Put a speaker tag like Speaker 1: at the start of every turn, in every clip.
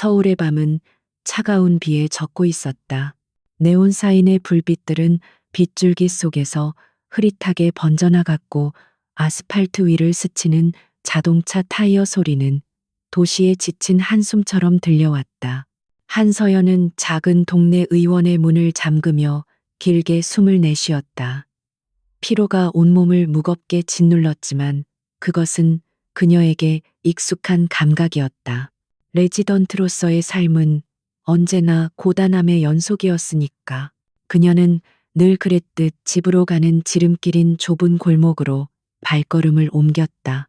Speaker 1: 서울의 밤은 차가운 비에 젖고 있었다. 네온 사인의 불빛들은 빗줄기 속에서 흐릿하게 번져나갔고 아스팔트 위를 스치는 자동차 타이어 소리는 도시의 지친 한숨처럼 들려왔다. 한서연은 작은 동네 의원의 문을 잠그며 길게 숨을 내쉬었다. 피로가 온몸을 무겁게 짓눌렀지만 그것은 그녀에게 익숙한 감각이었다. 레지던트로서의 삶은 언제나 고단함의 연속이었으니까. 그녀는 늘 그랬듯 집으로 가는 지름길인 좁은 골목으로 발걸음을 옮겼다.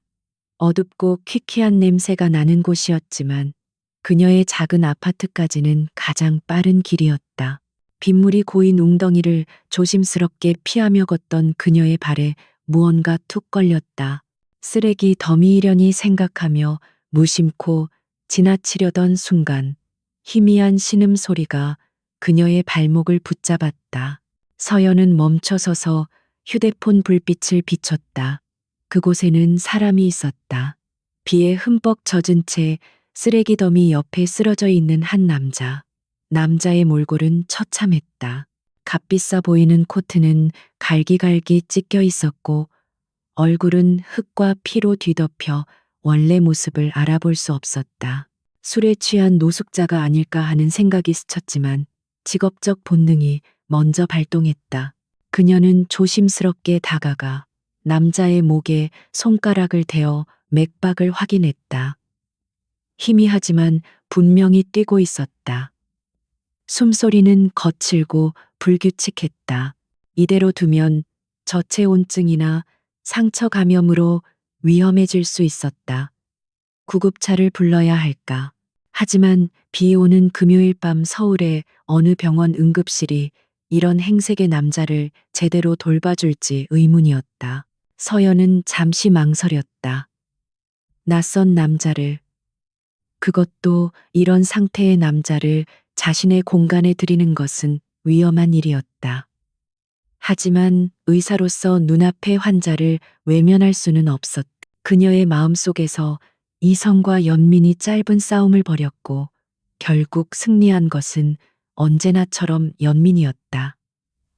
Speaker 1: 어둡고 퀴퀴한 냄새가 나는 곳이었지만 그녀의 작은 아파트까지는 가장 빠른 길이었다. 빗물이 고인 웅덩이를 조심스럽게 피하며 걷던 그녀의 발에 무언가 툭 걸렸다. 쓰레기 더미이려니 생각하며 무심코 지나치려던 순간 희미한 신음소리가 그녀의 발목을 붙잡았다. 서연은 멈춰서서 휴대폰 불빛을 비췄다. 그곳에는 사람이 있었다. 비에 흠뻑 젖은 채 쓰레기 더미 옆에 쓰러져 있는 한 남자. 남자의 몰골은 처참했다. 값비싸 보이는 코트는 갈기갈기 찢겨 있었고 얼굴은 흙과 피로 뒤덮여 원래 모습을 알아볼 수 없었다. 술에 취한 노숙자가 아닐까 하는 생각이 스쳤지만 직업적 본능이 먼저 발동했다. 그녀는 조심스럽게 다가가 남자의 목에 손가락을 대어 맥박을 확인했다. 희미하지만 분명히 뛰고 있었다. 숨소리는 거칠고 불규칙했다. 이대로 두면 저체온증이나 상처 감염으로 위험해질 수 있었다. 구급차를 불러야 할까? 하지만 비 오는 금요일 밤 서울의 어느 병원 응급실이 이런 행색의 남자를 제대로 돌봐줄지 의문이었다. 서연은 잠시 망설였다. 낯선 남자를, 그것도 이런 상태의 남자를 자신의 공간에 들이는 것은 위험한 일이었다. 하지만 의사로서 눈앞의 환자를 외면할 수는 없었다. 그녀의 마음속에서 이성과 연민이 짧은 싸움을 벌였고 결국 승리한 것은 언제나처럼 연민이었다.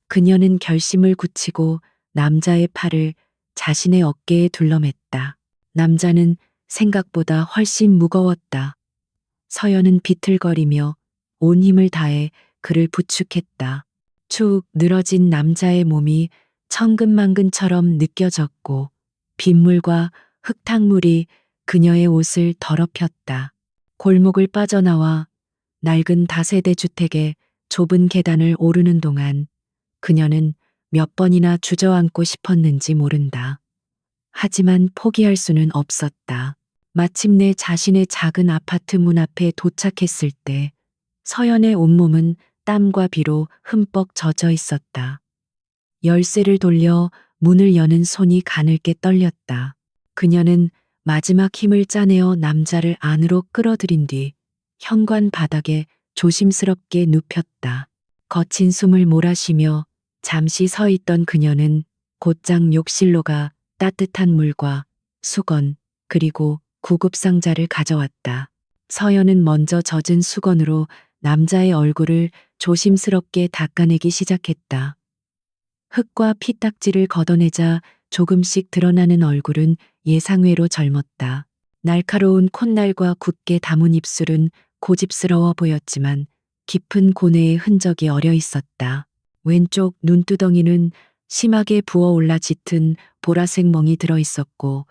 Speaker 1: 그녀는 결심을 굳히고 남자의 팔을 자신의 어깨에 둘러맸다. 남자는 생각보다 훨씬 무거웠다. 서연은 비틀거리며 온 힘을 다해 그를 부축했다. 축 늘어진 남자의 몸이 천근만근처럼 느껴졌고 빗물과 흙탕물이 그녀의 옷을 더럽혔다. 골목을 빠져나와 낡은 다세대 주택의 좁은 계단을 오르는 동안 그녀는 몇 번이나 주저앉고 싶었는지 모른다. 하지만 포기할 수는 없었다. 마침내 자신의 작은 아파트 문 앞에 도착했을 때 서연의 온몸은 땀과 비로 흠뻑 젖어 있었다. 열쇠를 돌려 문을 여는 손이 가늘게 떨렸다. 그녀는 마지막 힘을 짜내어 남자를 안으로 끌어들인 뒤 현관 바닥에 조심스럽게 눕혔다. 거친 숨을 몰아쉬며 잠시 서 있던 그녀는 곧장 욕실로 가 따뜻한 물과 수건 그리고 구급상자를 가져왔다. 서연은 먼저 젖은 수건으로 남자의 얼굴을 조심스럽게 닦아내기 시작했다. 흙과 피딱지를 걷어내자 조금씩 드러나는 얼굴은 예상외로 젊었다. 날카로운 콧날과 굳게 담은 입술은 고집스러워 보였지만 깊은 고뇌의 흔적이 어려 있었다. 왼쪽 눈두덩이는 심하게 부어올라 짙은 보라색 멍이 들어 있었고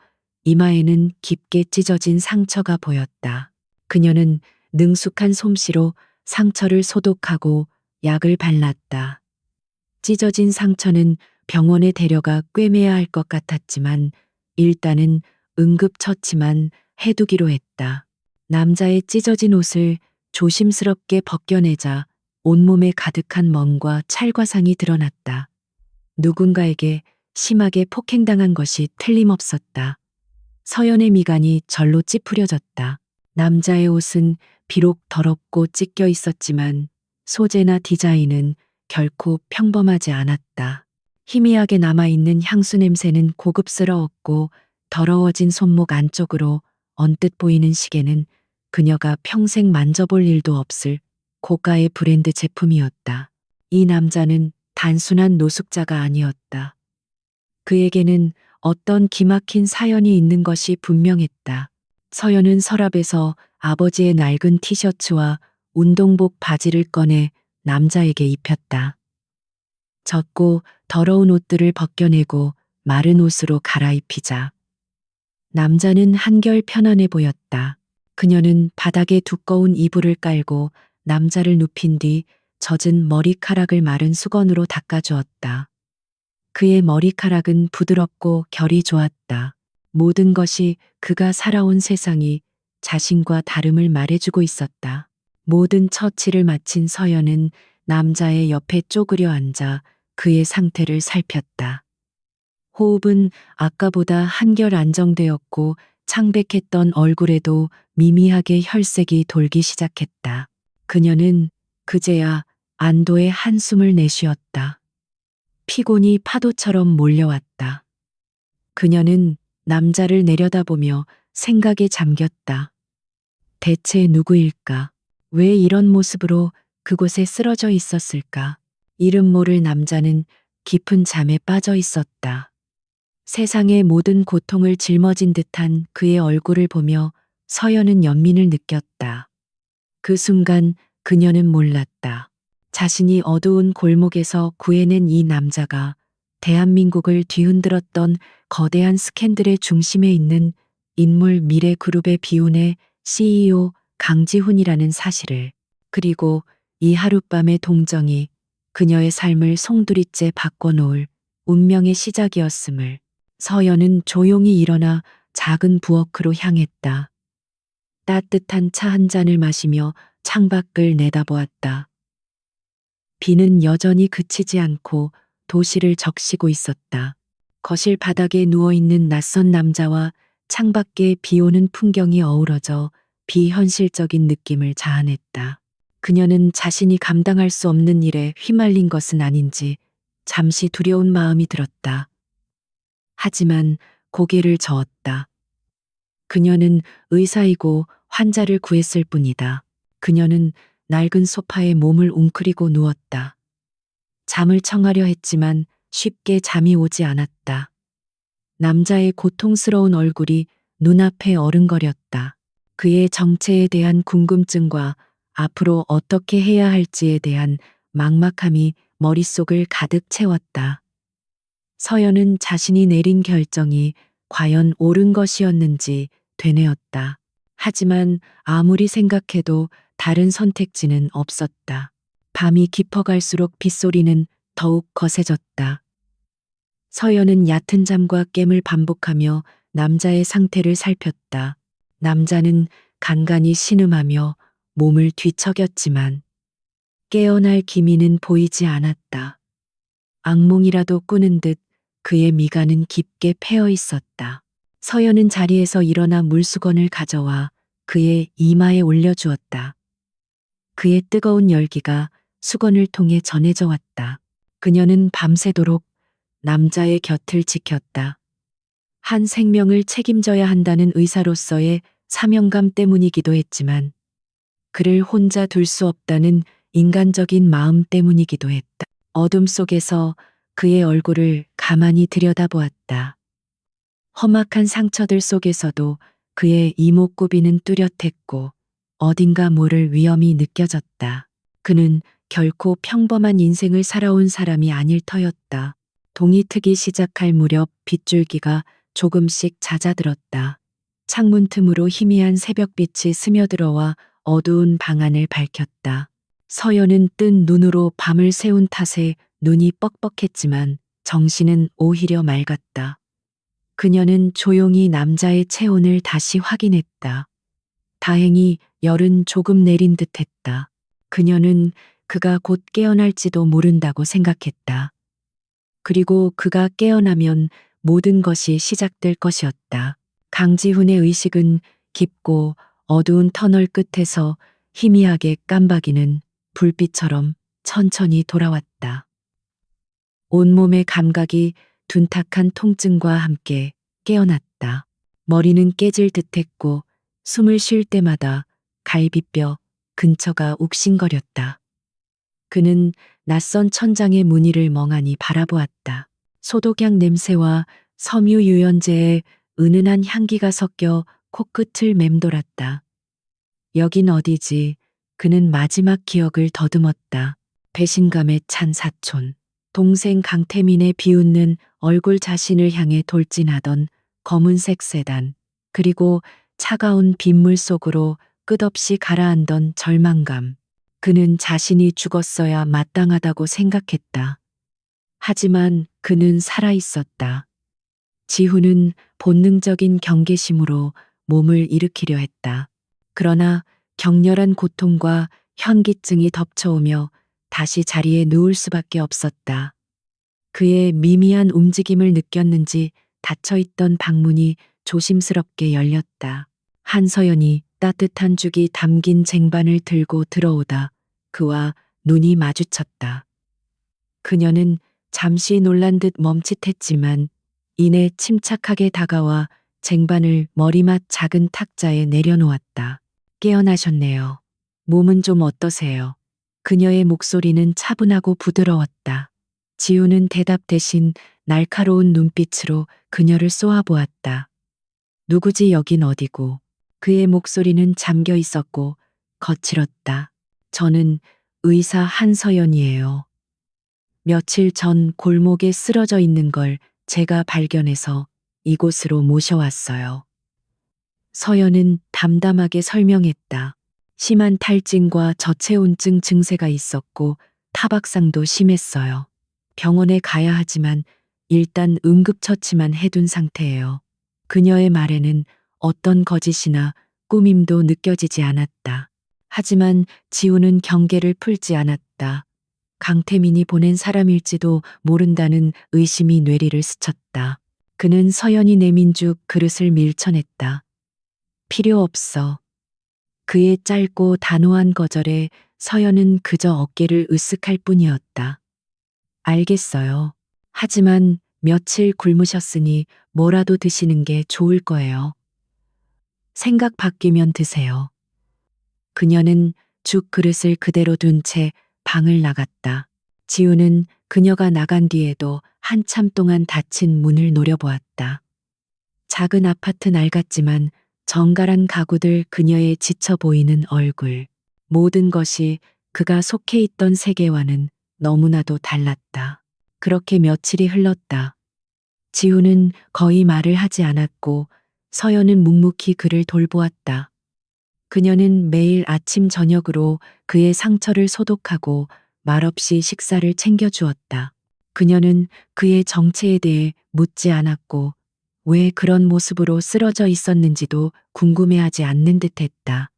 Speaker 1: 이마에는 깊게 찢어진 상처가 보였다. 그녀는 능숙한 솜씨로 상처를 소독하고 약을 발랐다. 찢어진 상처는 병원에 데려가 꿰매야 할 것 같았지만 일단은 응급처치만 해두기로 했다. 남자의 찢어진 옷을 조심스럽게 벗겨내자 온몸에 가득한 멍과 찰과상이 드러났다. 누군가에게 심하게 폭행당한 것이 틀림없었다. 서연의 미간이 절로 찌푸려졌다. 남자의 옷은 비록 더럽고 찢겨 있었지만 소재나 디자인은 결코 평범하지 않았다. 희미하게 남아있는 향수 냄새는 고급스러웠고 더러워진 손목 안쪽으로 언뜻 보이는 시계는 그녀가 평생 만져볼 일도 없을 고가의 브랜드 제품이었다. 이 남자는 단순한 노숙자가 아니었다. 그에게는 어떤 기막힌 사연이 있는 것이 분명했다. 서연은 서랍에서 아버지의 낡은 티셔츠와 운동복 바지를 꺼내 남자에게 입혔다. 젖고 더러운 옷들을 벗겨내고 마른 옷으로 갈아입히자. 남자는 한결 편안해 보였다. 그녀는 바닥에 두꺼운 이불을 깔고 남자를 눕힌 뒤 젖은 머리카락을 마른 수건으로 닦아주었다. 그의 머리카락은 부드럽고 결이 좋았다. 모든 것이 그가 살아온 세상이 자신과 다름을 말해주고 있었다. 모든 처치를 마친 서연은 남자의 옆에 쪼그려 앉아 그의 상태를 살폈다. 호흡은 아까보다 한결 안정되었고 창백했던 얼굴에도 미미하게 혈색이 돌기 시작했다. 그녀는 그제야 안도의 한숨을 내쉬었다. 피곤이 파도처럼 몰려왔다. 그녀는 남자를 내려다보며 생각에 잠겼다. 대체 누구일까? 왜 이런 모습으로 그곳에 쓰러져 있었을까? 이름 모를 남자는 깊은 잠에 빠져 있었다. 세상의 모든 고통을 짊어진 듯한 그의 얼굴을 보며 서연은 연민을 느꼈다. 그 순간 그녀는 몰랐다. 자신이 어두운 골목에서 구해낸 이 남자가 대한민국을 뒤흔들었던 거대한 스캔들의 중심에 있는 인물 미래그룹의 비운의 CEO 강지훈이라는 사실을, 그리고 이 하룻밤의 동정이 그녀의 삶을 송두리째 바꿔놓을 운명의 시작이었음을. 서연은 조용히 일어나 작은 부엌으로 향했다. 따뜻한 차 한 잔을 마시며 창밖을 내다보았다. 비는 여전히 그치지 않고 도시를 적시고 있었다. 거실 바닥에 누워있는 낯선 남자와 창밖에 비 오는 풍경이 어우러져 비현실적인 느낌을 자아냈다. 그녀는 자신이 감당할 수 없는 일에 휘말린 것은 아닌지 잠시 두려운 마음이 들었다. 하지만 고개를 저었다. 그녀는 의사이고 환자를 구했을 뿐이다. 그녀는 낡은 소파에 몸을 웅크리고 누웠다. 잠을 청하려 했지만 쉽게 잠이 오지 않았다. 남자의 고통스러운 얼굴이 눈앞에 어른거렸다. 그의 정체에 대한 궁금증과 앞으로 어떻게 해야 할지에 대한 막막함이 머릿속을 가득 채웠다. 서연은 자신이 내린 결정이 과연 옳은 것이었는지 되뇌었다. 하지만 아무리 생각해도 다른 선택지는 없었다. 밤이 깊어갈수록 빗소리는 더욱 거세졌다. 서연은 얕은 잠과 깸을 반복하며 남자의 상태를 살폈다. 남자는 간간히 신음하며 몸을 뒤척였지만 깨어날 기미는 보이지 않았다. 악몽이라도 꾸는 듯 그의 미간은 깊게 패어 있었다. 서연은 자리에서 일어나 물수건을 가져와 그의 이마에 올려주었다. 그의 뜨거운 열기가 수건을 통해 전해져 왔다. 그녀는 밤새도록 남자의 곁을 지켰다. 한 생명을 책임져야 한다는 의사로서의 사명감 때문이기도 했지만 그를 혼자 둘 수 없다는 인간적인 마음 때문이기도 했다. 어둠 속에서 그의 얼굴을 가만히 들여다보았다. 험악한 상처들 속에서도 그의 이목구비는 뚜렷했고 어딘가 모를 위험이 느껴졌다. 그는 결코 평범한 인생을 살아온 사람이 아닐 터였다. 동이 트기 시작할 무렵 빗줄기가 조금씩 잦아들었다. 창문 틈으로 희미한 새벽빛이 스며들어와 어두운 방 안을 밝혔다. 서연은 뜬 눈으로 밤을 새운 탓에 눈이 뻑뻑했지만 정신은 오히려 맑았다. 그녀는 조용히 남자의 체온을 다시 확인했다. 다행히 열은 조금 내린 듯했다. 그녀는 그가 곧 깨어날지도 모른다고 생각했다. 그리고 그가 깨어나면 모든 것이 시작될 것이었다. 강지훈의 의식은 깊고 어두운 터널 끝에서 희미하게 깜박이는 불빛처럼 천천히 돌아왔다. 온몸의 감각이 둔탁한 통증과 함께 깨어났다. 머리는 깨질 듯했고 숨을 쉴 때마다 갈비뼈 근처가 욱신거렸다. 그는 낯선 천장의 무늬를 멍하니 바라보았다. 소독약 냄새와 섬유 유연제의 은은한 향기가 섞여 코끝을 맴돌았다. 여긴 어디지? 그는 마지막 기억을 더듬었다. 배신감에 찬 사촌. 동생 강태민의 비웃는 얼굴 자신을 향해 돌진하던 검은색 세단. 그리고 차가운 빗물 속으로 끝없이 가라앉던 절망감. 그는 자신이 죽었어야 마땅하다고 생각했다. 하지만 그는 살아 있었다. 지훈은 본능적인 경계심으로 몸을 일으키려 했다. 그러나 격렬한 고통과 현기증이 덮쳐오며 다시 자리에 누울 수밖에 없었다. 그의 미미한 움직임을 느꼈는지 닫혀있던 방문이 조심스럽게 열렸다. 한서연이 따뜻한 죽이 담긴 쟁반을 들고 들어오다 그와 눈이 마주쳤다. 그녀는 잠시 놀란 듯 멈칫했지만 이내 침착하게 다가와 쟁반을 머리맡 작은 탁자에 내려놓았다. 깨어나셨네요. 몸은 좀 어떠세요? 그녀의 목소리는 차분하고 부드러웠다. 지우는 대답 대신 날카로운 눈빛으로 그녀를 쏘아보았다. 누구지 여긴 어디고? 그의 목소리는 잠겨 있었고 거칠었다. 저는 의사 한서연이에요. 며칠 전 골목에 쓰러져 있는 걸 제가 발견해서 이곳으로 모셔왔어요. 서연은 담담하게 설명했다. 심한 탈진과 저체온증 증세가 있었고 타박상도 심했어요. 병원에 가야 하지만 일단 응급처치만 해둔 상태예요. 그녀의 말에는 어떤 거짓이나 꾸밈도 느껴지지 않았다. 하지만 지우는 경계를 풀지 않았다. 강태민이 보낸 사람일지도 모른다는 의심이 뇌리를 스쳤다. 그는 서연이 내민 죽 그릇을 밀쳐냈다. 필요 없어. 그의 짧고 단호한 거절에 서연은 그저 어깨를 으쓱할 뿐이었다. 알겠어요. 하지만 며칠 굶으셨으니 뭐라도 드시는 게 좋을 거예요. 생각 바뀌면 드세요. 그녀는 죽 그릇을 그대로 둔 채 방을 나갔다. 지우는 그녀가 나간 뒤에도 한참 동안 닫힌 문을 노려보았다. 작은 아파트 날 같지만 정갈한 가구들, 그녀의 지쳐 보이는 얼굴. 모든 것이 그가 속해 있던 세계와는 너무나도 달랐다. 그렇게 며칠이 흘렀다. 지우는 거의 말을 하지 않았고 서연은 묵묵히 그를 돌보았다. 그녀는 매일 아침 저녁으로 그의 상처를 소독하고 말없이 식사를 챙겨주었다. 그녀는 그의 정체에 대해 묻지 않았고 왜 그런 모습으로 쓰러져 있었는지도 궁금해하지 않는 듯했다.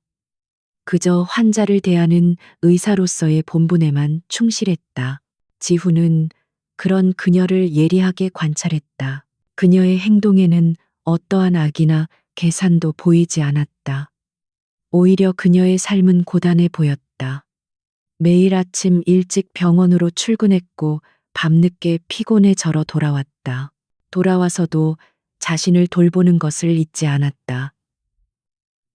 Speaker 1: 그저 환자를 대하는 의사로서의 본분에만 충실했다. 지훈은 그런 그녀를 예리하게 관찰했다. 그녀의 행동에는 어떠한 악이나 계산도 보이지 않았다. 오히려 그녀의 삶은 고단해 보였다. 매일 아침 일찍 병원으로 출근했고 밤늦게 피곤해 절어 돌아왔다. 돌아와서도 자신을 돌보는 것을 잊지 않았다.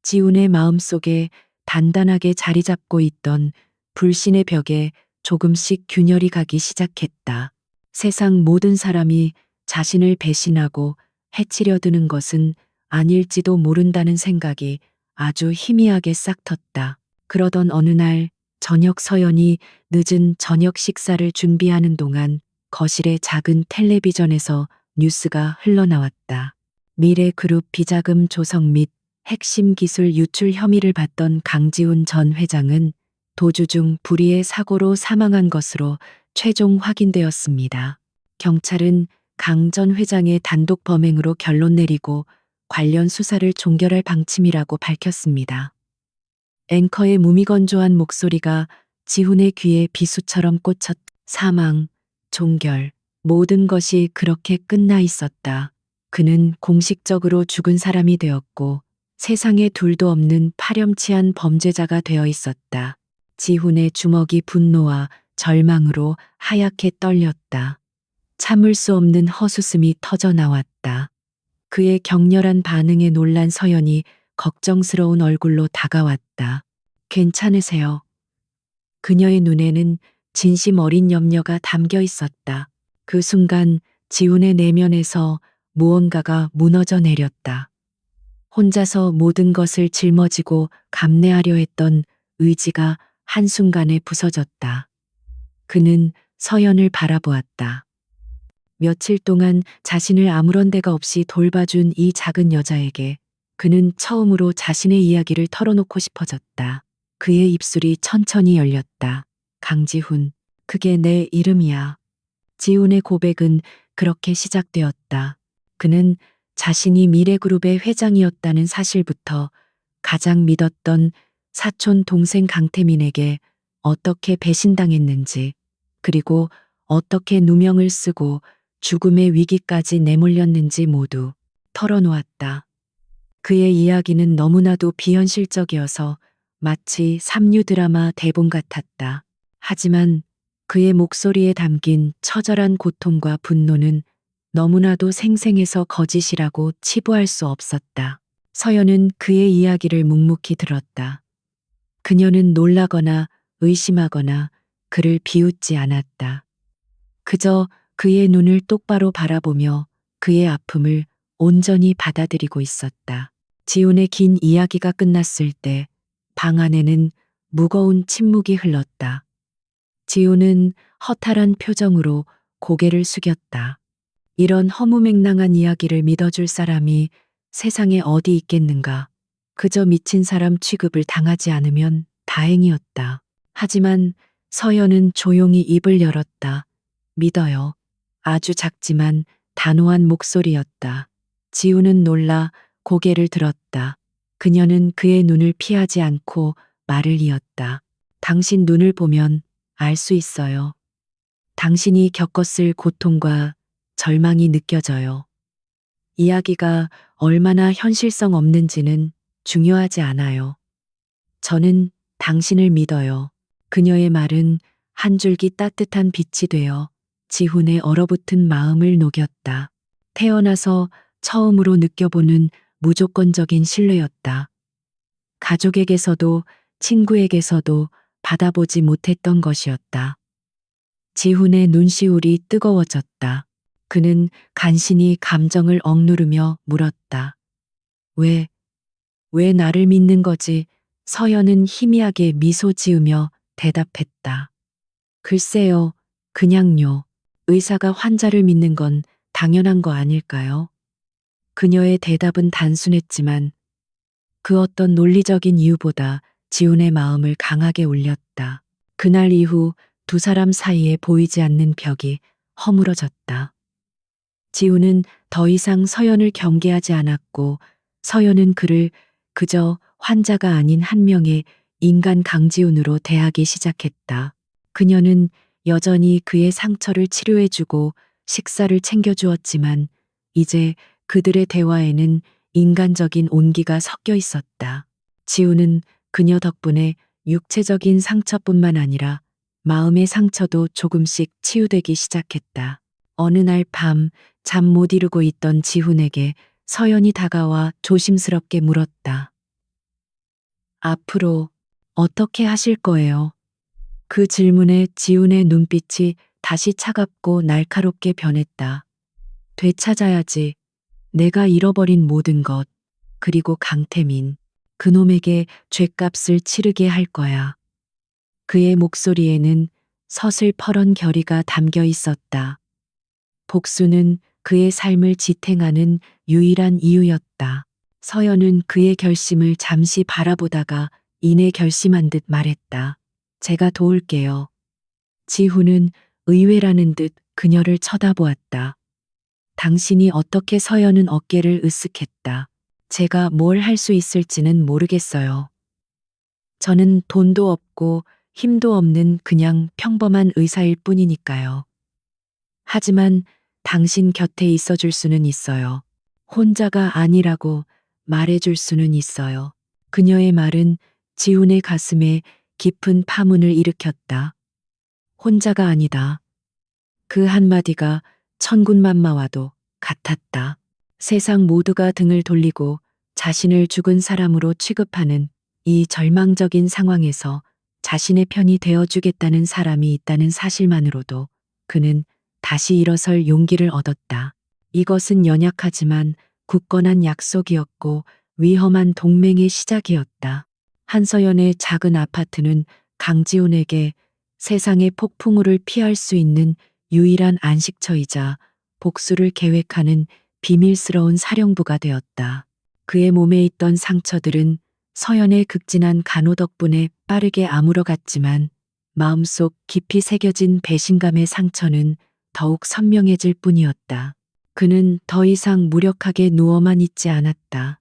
Speaker 1: 지훈의 마음속에 단단하게 자리 잡고 있던 불신의 벽에 조금씩 균열이 가기 시작했다. 세상 모든 사람이 자신을 배신하고 해치려 드는 것은 아닐지도 모른다는 생각이 아주 희미하게 싹텄다. 그러던 어느 날 저녁, 서연이 늦은 저녁 식사를 준비하는 동안 거실의 작은 텔레비전에서 뉴스가 흘러나왔다. 미래그룹 비자금 조성 및 핵심 기술 유출 혐의를 받던 강지훈 전 회장은 도주 중 불의의 사고로 사망한 것으로 최종 확인되었습니다. 경찰은 강 전 회장의 단독 범행으로 결론 내리고 관련 수사를 종결할 방침이라고 밝혔습니다. 앵커의 무미건조한 목소리가 지훈의 귀에 비수처럼 꽂혔. 사망, 종결, 모든 것이 그렇게 끝나 있었다. 그는 공식적으로 죽은 사람이 되었고 세상에 둘도 없는 파렴치한 범죄자가 되어 있었다. 지훈의 주먹이 분노와 절망으로 하얗게 떨렸다. 참을 수 없는 헛웃음이 터져 나왔다. 그의 격렬한 반응에 놀란 서연이 걱정스러운 얼굴로 다가왔다. 괜찮으세요? 그녀의 눈에는 진심 어린 염려가 담겨 있었다. 그 순간 지훈의 내면에서 무언가가 무너져 내렸다. 혼자서 모든 것을 짊어지고 감내하려 했던 의지가 한순간에 부서졌다. 그는 서연을 바라보았다. 며칠 동안 자신을 아무런 데가 없이 돌봐준 이 작은 여자에게 그는 처음으로 자신의 이야기를 털어놓고 싶어졌다. 그의 입술이 천천히 열렸다. 강지훈, 그게 내 이름이야. 지훈의 고백은 그렇게 시작되었다. 그는 자신이 미래그룹의 회장이었다는 사실부터 가장 믿었던 사촌 동생 강태민에게 어떻게 배신당했는지, 그리고 어떻게 누명을 쓰고 죽음의 위기까지 내몰렸는지 모두 털어놓았다. 그의 이야기는 너무나도 비현실적이어서 마치 삼류 드라마 대본 같았다. 하지만 그의 목소리에 담긴 처절한 고통과 분노는 너무나도 생생해서 거짓이라고 치부할 수 없었다. 서연은 그의 이야기를 묵묵히 들었다. 그녀는 놀라거나 의심하거나 그를 비웃지 않았다. 그저 그의 눈을 똑바로 바라보며 그의 아픔을 온전히 받아들이고 있었다. 지훈의 긴 이야기가 끝났을 때 방 안에는 무거운 침묵이 흘렀다. 지훈은 허탈한 표정으로 고개를 숙였다. 이런 허무맹랑한 이야기를 믿어줄 사람이 세상에 어디 있겠는가. 그저 미친 사람 취급을 당하지 않으면 다행이었다. 하지만 서연은 조용히 입을 열었다. 믿어요. 아주 작지만 단호한 목소리였다. 지훈은 놀라 고개를 들었다. 그녀는 그의 눈을 피하지 않고 말을 이었다. 당신 눈을 보면 알 수 있어요. 당신이 겪었을 고통과 절망이 느껴져요. 이야기가 얼마나 현실성 없는지는 중요하지 않아요. 저는 당신을 믿어요. 그녀의 말은 한 줄기 따뜻한 빛이 되어 지훈의 얼어붙은 마음을 녹였다. 태어나서 처음으로 느껴보는 무조건적인 신뢰였다. 가족에게서도 친구에게서도 받아보지 못했던 것이었다. 지훈의 눈시울이 뜨거워졌다. 그는 간신히 감정을 억누르며 물었다. 왜 나를 믿는 거지? 서연은 희미하게 미소 지으며 대답했다. 글쎄요, 그냥요. 의사가 환자를 믿는 건 당연한 거 아닐까요? 그녀의 대답은 단순했지만 그 어떤 논리적인 이유보다 지훈의 마음을 강하게 울렸다. 그날 이후 두 사람 사이에 보이지 않는 벽이 허물어졌다. 지훈은 더 이상 서연을 경계하지 않았고 서연은 그를 그저 환자가 아닌 한 명의 인간 강지훈으로 대하기 시작했다. 그녀는 여전히 그의 상처를 치료해주고 식사를 챙겨주었지만 이제 그들의 대화에는 인간적인 온기가 섞여 있었다. 지훈은 그녀 덕분에 육체적인 상처뿐만 아니라 마음의 상처도 조금씩 치유되기 시작했다. 어느 날 밤 잠 못 이루고 있던 지훈에게 서연이 다가와 조심스럽게 물었다. 앞으로 어떻게 하실 거예요? 그 질문에 지훈의 눈빛이 다시 차갑고 날카롭게 변했다. 되찾아야지. 내가 잃어버린 모든 것. 그리고 강태민. 그놈에게 죗값을 치르게 할 거야. 그의 목소리에는 서슬퍼런 결의가 담겨 있었다. 복수는 그의 삶을 지탱하는 유일한 이유였다. 서연은 그의 결심을 잠시 바라보다가 이내 결심한 듯 말했다. 제가 도울게요. 지훈은 의외라는 듯 그녀를 쳐다보았다. 당신이 어떻게 서연은 어깨를 으쓱했다. 제가 뭘 할 수 있을지는 모르겠어요. 저는 돈도 없고 힘도 없는 그냥 평범한 의사일 뿐이니까요. 하지만 당신 곁에 있어줄 수는 있어요. 혼자가 아니라고 말해줄 수는 있어요. 그녀의 말은 지훈의 가슴에 깊은 파문을 일으켰다. 혼자가 아니다. 그 한마디가 천군만마와도 같았다. 세상 모두가 등을 돌리고 자신을 죽은 사람으로 취급하는 이 절망적인 상황에서 자신의 편이 되어주겠다는 사람이 있다는 사실만으로도 그는 다시 일어설 용기를 얻었다. 이것은 연약하지만 굳건한 약속이었고 위험한 동맹의 시작이었다. 한서연의 작은 아파트는 강지훈에게 세상의 폭풍우를 피할 수 있는 유일한 안식처이자 복수를 계획하는 비밀스러운 사령부가 되었다. 그의 몸에 있던 상처들은 서연의 극진한 간호 덕분에 빠르게 아물어갔지만 마음속 깊이 새겨진 배신감의 상처는 더욱 선명해질 뿐이었다. 그는 더 이상 무력하게 누워만 있지 않았다.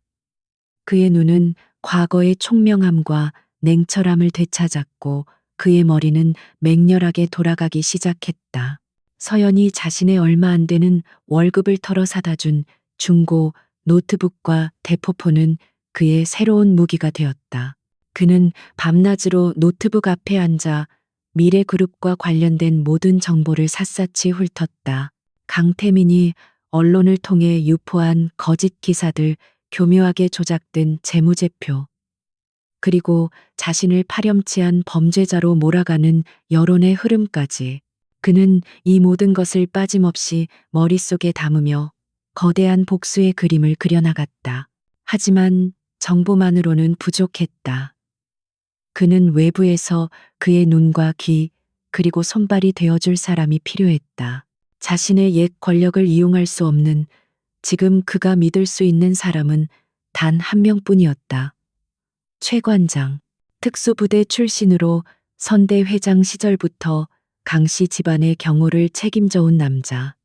Speaker 1: 그의 눈은 과거의 총명함과 냉철함을 되찾았고 그의 머리는 맹렬하게 돌아가기 시작했다. 서연이 자신의 얼마 안 되는 월급을 털어 사다 준 중고 노트북과 대포폰은 그의 새로운 무기가 되었다. 그는 밤낮으로 노트북 앞에 앉아 미래그룹과 관련된 모든 정보를 샅샅이 훑었다. 강태민이 언론을 통해 유포한 거짓 기사들, 교묘하게 조작된 재무제표, 그리고 자신을 파렴치한 범죄자로 몰아가는 여론의 흐름까지 그는 이 모든 것을 빠짐없이 머릿속에 담으며 거대한 복수의 그림을 그려나갔다. 하지만 정보만으로는 부족했다. 그는 외부에서 그의 눈과 귀, 그리고 손발이 되어줄 사람이 필요했다. 자신의 옛 권력을 이용할 수 없는, 지금 그가 믿을 수 있는 사람은 단 한 명뿐이었다. 최 관장. 특수부대 출신으로 선대 회장 시절부터 강씨 집안의 경호를 책임져 온 남자.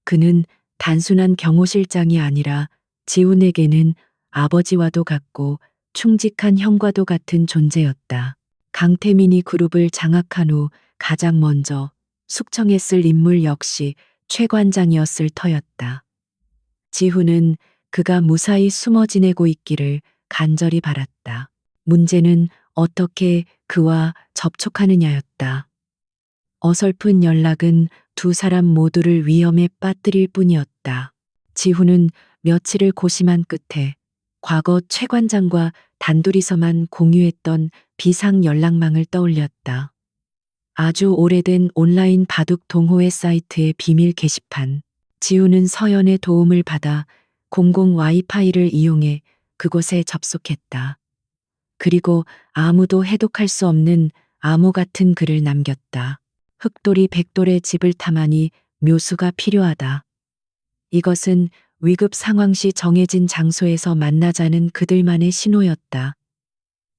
Speaker 1: 그는 단순한 경호실장이 아니라 지훈에게는 아버지와도 같고 충직한 형과도 같은 존재였다. 강태민이 그룹을 장악한 후 가장 먼저 숙청했을 인물 역시 최 관장이었을 터였다. 지훈은 그가 무사히 숨어 지내고 있기를 간절히 바랐다. 문제는 어떻게 그와 접촉하느냐였다. 어설픈 연락은 두 사람 모두를 위험에 빠뜨릴 뿐이었다. 지훈은 며칠을 고심한 끝에 과거 최 관장과 단둘이서만 공유했던 비상 연락망을 떠올렸다. 아주 오래된 온라인 바둑 동호회 사이트의 비밀 게시판. 지훈은 서연의 도움을 받아 공공 와이파이를 이용해 그곳에 접속했다. 그리고 아무도 해독할 수 없는 암호 같은 글을 남겼다. 흑돌이 백돌의 집을 탐하니 묘수가 필요하다. 이것은 위급 상황 시 정해진 장소에서 만나자는 그들만의 신호였다.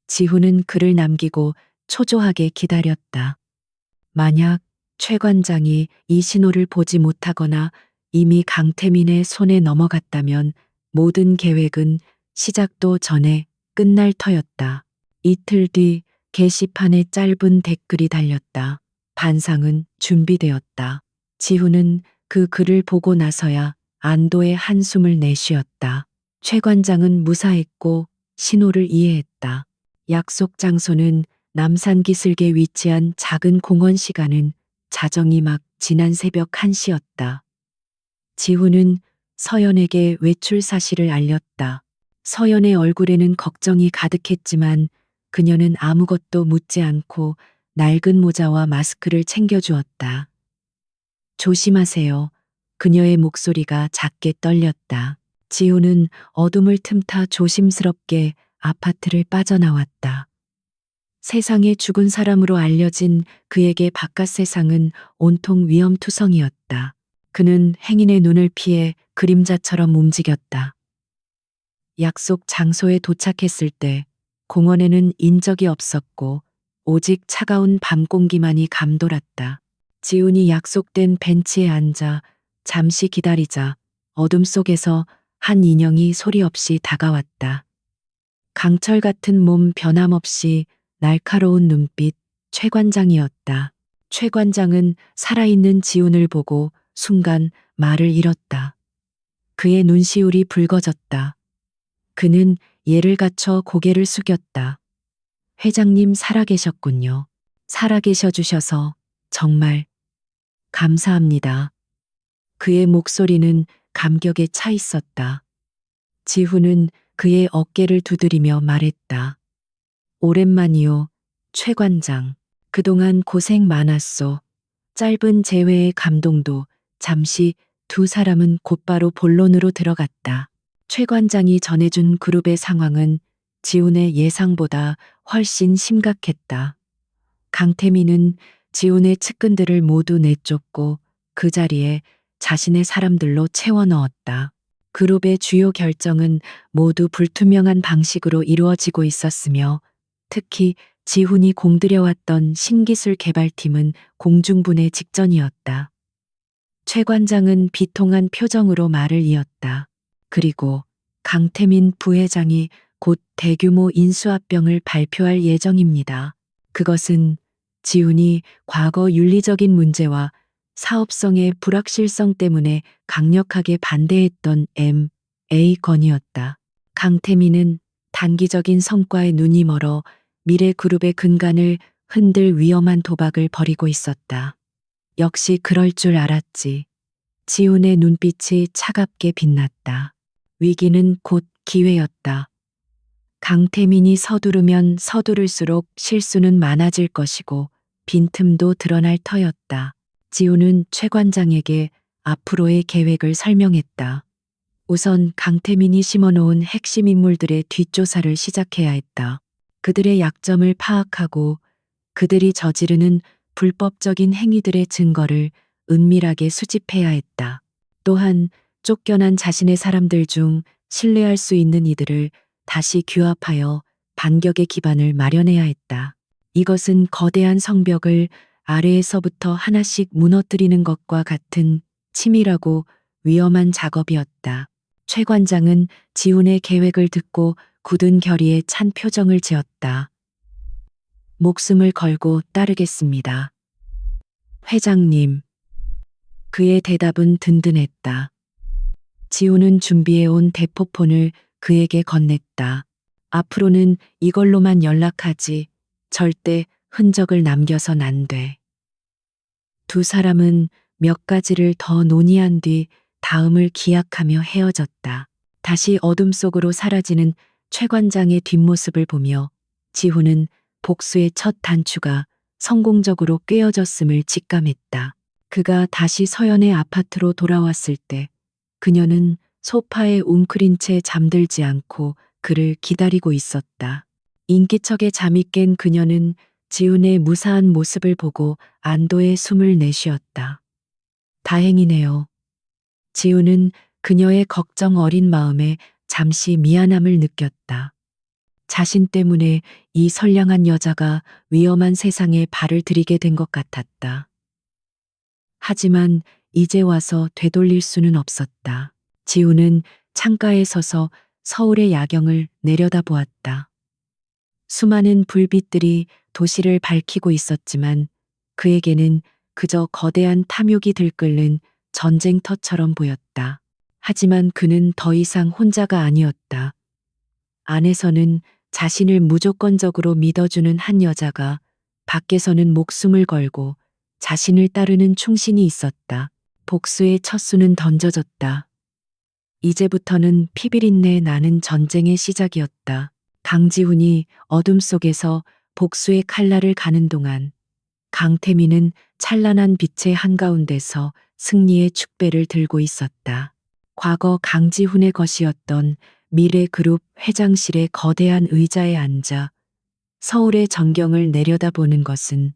Speaker 1: 지훈은 글을 남기고 초조하게 기다렸다. 만약 최 관장이 이 신호를 보지 못하거나 이미 강태민의 손에 넘어갔다면 모든 계획은 시작도 전에 끝날 터였다. 이틀 뒤 게시판에 짧은 댓글이 달렸다. 반상은 준비되었다. 지훈은 그 글을 보고 나서야 안도의 한숨을 내쉬었다. 최 관장은 무사했고 신호를 이해했다. 약속 장소는 남산 기슭에 위치한 작은 공원. 시간은 자정이 막 지난 새벽 1시였다. 지훈은 서연에게 외출 사실을 알렸다. 서연의 얼굴에는 걱정이 가득했지만 그녀는 아무것도 묻지 않고 낡은 모자와 마스크를 챙겨주었다. 조심하세요. 그녀의 목소리가 작게 떨렸다. 지훈은 어둠을 틈타 조심스럽게 아파트를 빠져나왔다. 세상에 죽은 사람으로 알려진 그에게 바깥 세상은 온통 위험투성이었다. 그는 행인의 눈을 피해 그림자처럼 움직였다. 약속 장소에 도착했을 때 공원에는 인적이 없었고 오직 차가운 밤 공기만이 감돌았다. 지훈이 약속된 벤치에 앉아 잠시 기다리자 어둠 속에서 한 인형이 소리 없이 다가왔다. 강철 같은 몸, 변함없이 날카로운 눈빛, 최 관장이었다. 최 관장은 살아있는 지훈을 보고 순간 말을 잃었다. 그의 눈시울이 붉어졌다. 그는 예를 갖춰 고개를 숙였다. 회장님 살아계셨군요. 살아계셔 주셔서 정말 감사합니다. 그의 목소리는 감격에 차 있었다. 지훈은 그의 어깨를 두드리며 말했다. 오랜만이요, 최 관장. 그동안 고생 많았소. 짧은 재회의 감동도 잠시 두 사람은 곧바로 본론으로 들어갔다. 최 관장이 전해준 그룹의 상황은 지훈의 예상보다 훨씬 심각했다. 강태민은 지훈의 측근들을 모두 내쫓고 그 자리에 자신의 사람들로 채워 넣었다. 그룹의 주요 결정은 모두 불투명한 방식으로 이루어지고 있었으며 특히 지훈이 공들여왔던 신기술 개발팀은 공중분해 직전이었다. 최 관장은 비통한 표정으로 말을 이었다. 그리고 강태민 부회장이 곧 대규모 인수합병을 발표할 예정입니다. 그것은 지훈이 과거 윤리적인 문제와 사업성의 불확실성 때문에 강력하게 반대했던 M&A 건이었다. 강태민은 단기적인 성과에 눈이 멀어 미래 그룹의 근간을 흔들 위험한 도박을 벌이고 있었다. 역시 그럴 줄 알았지. 지훈의 눈빛이 차갑게 빛났다. 위기는 곧 기회였다. 강태민이 서두르면 서두를수록 실수는 많아질 것이고 빈틈도 드러날 터였다. 지훈은 최 관장에게 앞으로의 계획을 설명했다. 우선 강태민이 심어놓은 핵심 인물들의 뒷조사를 시작해야 했다. 그들의 약점을 파악하고 그들이 저지르는 불법적인 행위들의 증거를 은밀하게 수집해야 했다. 또한 쫓겨난 자신의 사람들 중 신뢰할 수 있는 이들을 다시 규합하여 반격의 기반을 마련해야 했다. 이것은 거대한 성벽을 아래에서부터 하나씩 무너뜨리는 것과 같은 치밀하고 위험한 작업이었다. 최 관장은 지훈의 계획을 듣고 굳은 결의에 찬 표정을 지었다. 목숨을 걸고 따르겠습니다. 회장님. 그의 대답은 든든했다. 지훈은 준비해온 대포폰을 그에게 건넸다. 앞으로는 이걸로만 연락하지. 절대 흔적을 남겨선 안 돼. 두 사람은 몇 가지를 더 논의한 뒤 다음을 기약하며 헤어졌다. 다시 어둠 속으로 사라지는 최 관장의 뒷모습을 보며 지훈은 복수의 첫 단추가 성공적으로 꿰어졌음을 직감했다. 그가 다시 서연의 아파트로 돌아왔을 때 그녀는 소파에 웅크린 채 잠들지 않고 그를 기다리고 있었다. 인기척에 잠이 깬 그녀는 지훈의 무사한 모습을 보고 안도의 숨을 내쉬었다. 다행이네요. 지훈은 그녀의 걱정 어린 마음에 잠시 미안함을 느꼈다. 자신 때문에 이 선량한 여자가 위험한 세상에 발을 들이게 된 것 같았다. 하지만 이제 와서 되돌릴 수는 없었다. 지훈은 창가에 서서 서울의 야경을 내려다보았다. 수많은 불빛들이 도시를 밝히고 있었지만 그에게는 그저 거대한 탐욕이 들끓는 전쟁터처럼 보였다. 하지만 그는 더 이상 혼자가 아니었다. 안에서는 자신을 무조건적으로 믿어주는 한 여자가, 밖에서는 목숨을 걸고 자신을 따르는 충신이 있었다. 복수의 첫 수는 던져졌다. 이제부터는 피비린내 나는 전쟁의 시작이었다. 강지훈이 어둠 속에서 복수의 칼날을 가는 동안 강태민은 찬란한 빛의 한가운데서 승리의 축배를 들고 있었다. 과거 강지훈의 것이었던 미래그룹 회장실의 거대한 의자에 앉아 서울의 전경을 내려다보는 것은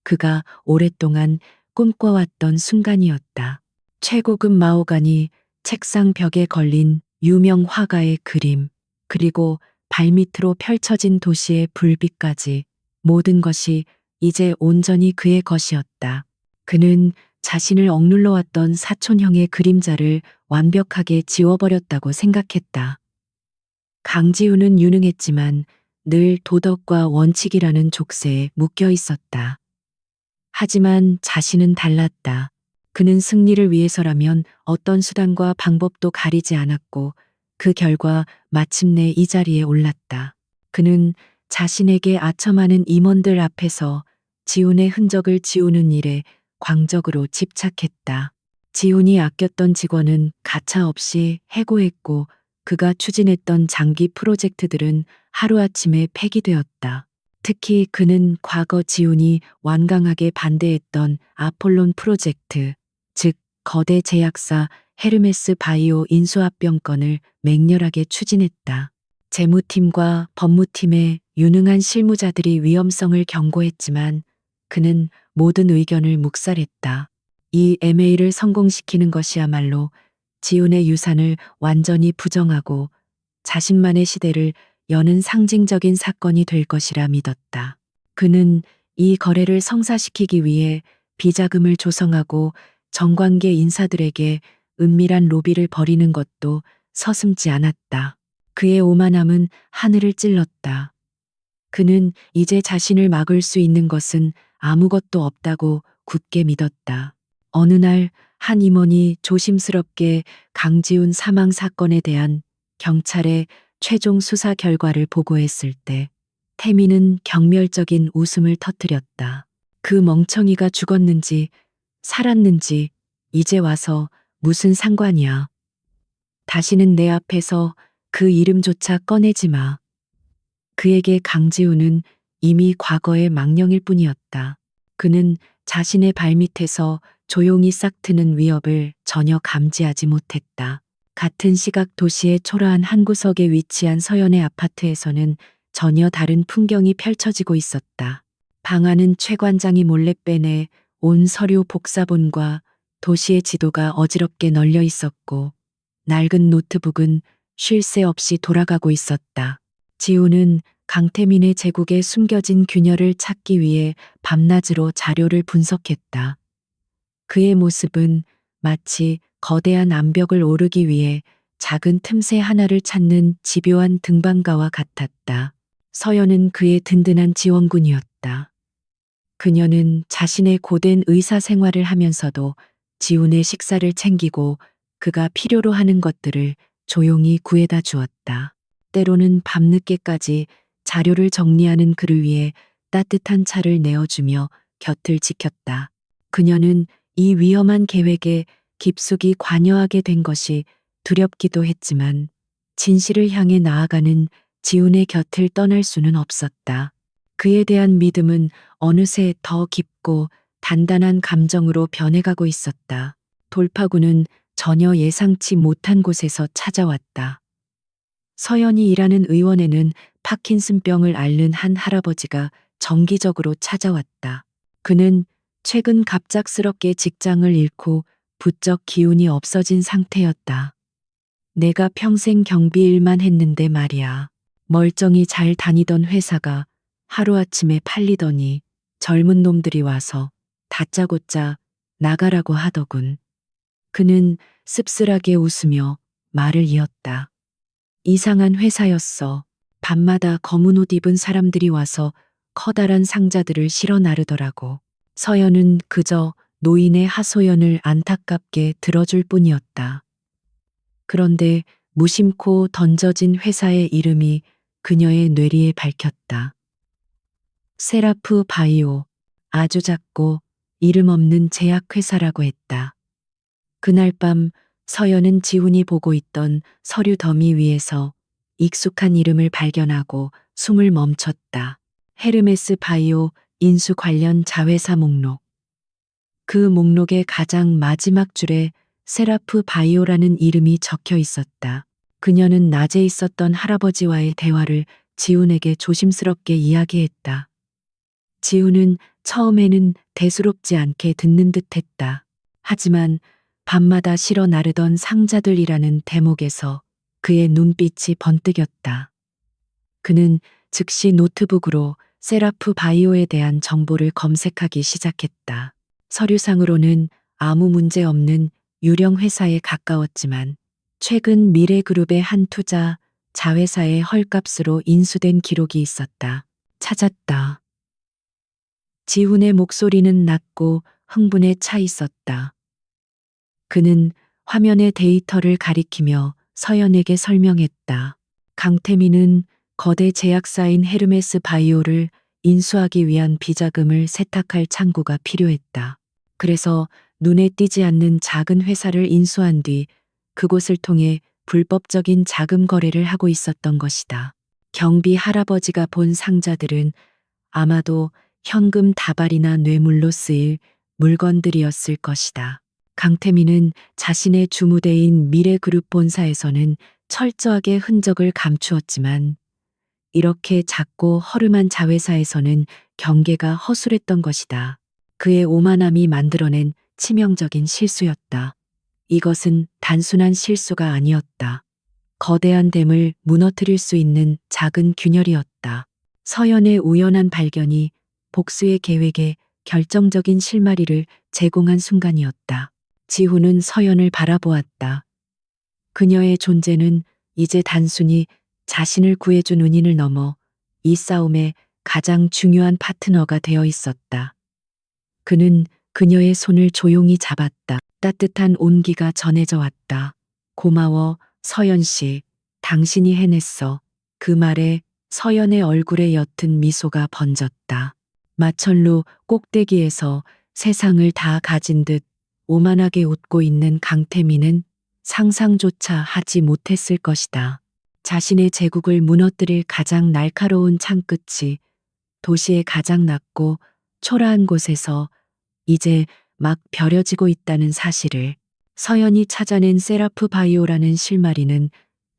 Speaker 1: 그가 오랫동안 꿈꿔왔던 순간이었다. 최고급 마호가니 책상 벽에 걸린 유명 화가의 그림, 그리고 발밑으로 펼쳐진 도시의 불빛까지 모든 것이 이제 온전히 그의 것이었다. 그는 자신을 억눌러 왔던 사촌형의 그림자를 완벽하게 지워버렸다고 생각했다. 강지훈은 유능했지만 늘 도덕과 원칙이라는 족쇄에 묶여 있었다. 하지만 자신은 달랐다. 그는 승리를 위해서라면 어떤 수단과 방법도 가리지 않았고 그 결과 마침내 이 자리에 올랐다. 그는 자신에게 아첨하는 임원들 앞에서 지훈의 흔적을 지우는 일에 광적으로 집착했다. 지훈이 아꼈던 직원은 가차없이 해고했고 그가 추진했던 장기 프로젝트들은 하루아침에 폐기되었다. 특히 그는 과거 지훈이 완강하게 반대했던 아폴론 프로젝트, 즉 거대 제약사 헤르메스 바이오 인수합병 건을 맹렬하게 추진했다. 재무팀과 법무팀의 유능한 실무자들이 위험성을 경고했지만 그는 모든 의견을 묵살했다. 이 MA를 성공시키는 것이야말로 지훈의 유산을 완전히 부정하고 자신만의 시대를 여는 상징적인 사건이 될 것이라 믿었다. 그는 이 거래를 성사시키기 위해 비자금을 조성하고 정관계 인사들에게 은밀한 로비를 벌이는 것도 서슴지 않았다. 그의 오만함은 하늘을 찔렀다. 그는 이제 자신을 막을 수 있는 것은 아무것도 없다고 굳게 믿었다. 어느 날 한 임원이 조심스럽게 강지훈 사망 사건에 대한 경찰의 최종 수사 결과를 보고했을 때 태민은 경멸적인 웃음을 터뜨렸다. 그 멍청이가 죽었는지 살았는지 이제 와서 무슨 상관이야. 다시는 내 앞에서 그 이름조차 꺼내지 마. 그에게 강지훈은 이미 과거의 망령일 뿐이었다. 그는 자신의 발밑에서 조용히 싹트는 위협을 전혀 감지하지 못했다. 같은 시각 도시의 초라한 한 구석에 위치한 서연의 아파트에서는 전혀 다른 풍경이 펼쳐지고 있었다. 방 안은 최 관장이 몰래 빼내 온 서류 복사본과 도시의 지도가 어지럽게 널려 있었고 낡은 노트북은 쉴 새 없이 돌아가고 있었다. 지훈은 강태민의 제국에 숨겨진 균열을 찾기 위해 밤낮으로 자료를 분석했다. 그의 모습은 마치 거대한 암벽을 오르기 위해 작은 틈새 하나를 찾는 집요한 등반가와 같았다. 서연은 그의 든든한 지원군이었다. 그녀는 자신의 고된 의사 생활을 하면서도 지훈의 식사를 챙기고 그가 필요로 하는 것들을 조용히 구해다 주었다. 때로는 밤늦게까지 자료를 정리하는 그를 위해 따뜻한 차를 내어주며 곁을 지켰다. 그녀는 이 위험한 계획에 깊숙이 관여하게 된 것이 두렵기도 했지만 진실을 향해 나아가는 지훈의 곁을 떠날 수는 없었다. 그에 대한 믿음은 어느새 더 깊고 단단한 감정으로 변해가고 있었다. 돌파구는 전혀 예상치 못한 곳에서 찾아왔다. 서연이 일하는 의원에는 파킨슨병을 앓는 한 할아버지가 정기적으로 찾아왔다. 그는 최근 갑작스럽게 직장을 잃고 부쩍 기운이 없어진 상태였다. 내가 평생 경비 일만 했는데 말이야. 멀쩡히 잘 다니던 회사가 하루아침에 팔리더니 젊은 놈들이 와서 다짜고짜 나가라고 하더군. 그는 씁쓸하게 웃으며 말을 이었다. 이상한 회사였어. 밤마다 검은 옷 입은 사람들이 와서 커다란 상자들을 실어 나르더라고. 서연은 그저 노인의 하소연을 안타깝게 들어줄 뿐이었다. 그런데 무심코 던져진 회사의 이름이 그녀의 뇌리에 밝혔다. 세라프 바이오. 아주 작고 이름 없는 제약회사라고 했다. 그날 밤 서연은 지훈이 보고 있던 서류 더미 위에서 익숙한 이름을 발견하고 숨을 멈췄다. 헤르메스 바이오 인수 관련 자회사 목록. 그 목록의 가장 마지막 줄에 세라프 바이오라는 이름이 적혀 있었다. 그녀는 낮에 있었던 할아버지와의 대화를 지훈에게 조심스럽게 이야기했다. 지훈은 처음에는 대수롭지 않게 듣는 듯 했다. 하지만 밤마다 실어 나르던 상자들이라는 대목에서 그의 눈빛이 번뜩였다. 그는 즉시 노트북으로 세라프 바이오에 대한 정보를 검색하기 시작했다. 서류상으로는 아무 문제 없는 유령 회사에 가까웠지만 최근 미래그룹의 한 투자 자회사의 헐값으로 인수된 기록이 있었다. 찾았다. 지훈의 목소리는 낮고 흥분에 차 있었다. 그는 화면의 데이터를 가리키며 서연에게 설명했다. 강태민은 거대 제약사인 헤르메스 바이오를 인수하기 위한 비자금을 세탁할 창구가 필요했다. 그래서 눈에 띄지 않는 작은 회사를 인수한 뒤 그곳을 통해 불법적인 자금 거래를 하고 있었던 것이다. 경비 할아버지가 본 상자들은 아마도 현금 다발이나 뇌물로 쓰일 물건들이었을 것이다. 강태민은 자신의 주무대인 미래그룹 본사에서는 철저하게 흔적을 감추었지만 이렇게 작고 허름한 자회사에서는 경계가 허술했던 것이다. 그의 오만함이 만들어낸 치명적인 실수였다. 이것은 단순한 실수가 아니었다. 거대한 댐을 무너뜨릴 수 있는 작은 균열이었다. 서연의 우연한 발견이 복수의 계획에 결정적인 실마리를 제공한 순간이었다. 지훈은 서연을 바라보았다. 그녀의 존재는 이제 단순히 자신을 구해준 은인을 넘어 이 싸움의 가장 중요한 파트너가 되어 있었다. 그는 그녀의 손을 조용히 잡았다. 따뜻한 온기가 전해져 왔다. 고마워, 서연 씨. 당신이 해냈어. 그 말에 서연의 얼굴에 옅은 미소가 번졌다. 마천루 꼭대기에서 세상을 다 가진 듯 오만하게 웃고 있는 강태민은 상상조차 하지 못했을 것이다. 자신의 제국을 무너뜨릴 가장 날카로운 창끝이 도시의 가장 낮고 초라한 곳에서 이제 막 벼려지고 있다는 사실을. 서연이 찾아낸 세라프 바이오라는 실마리는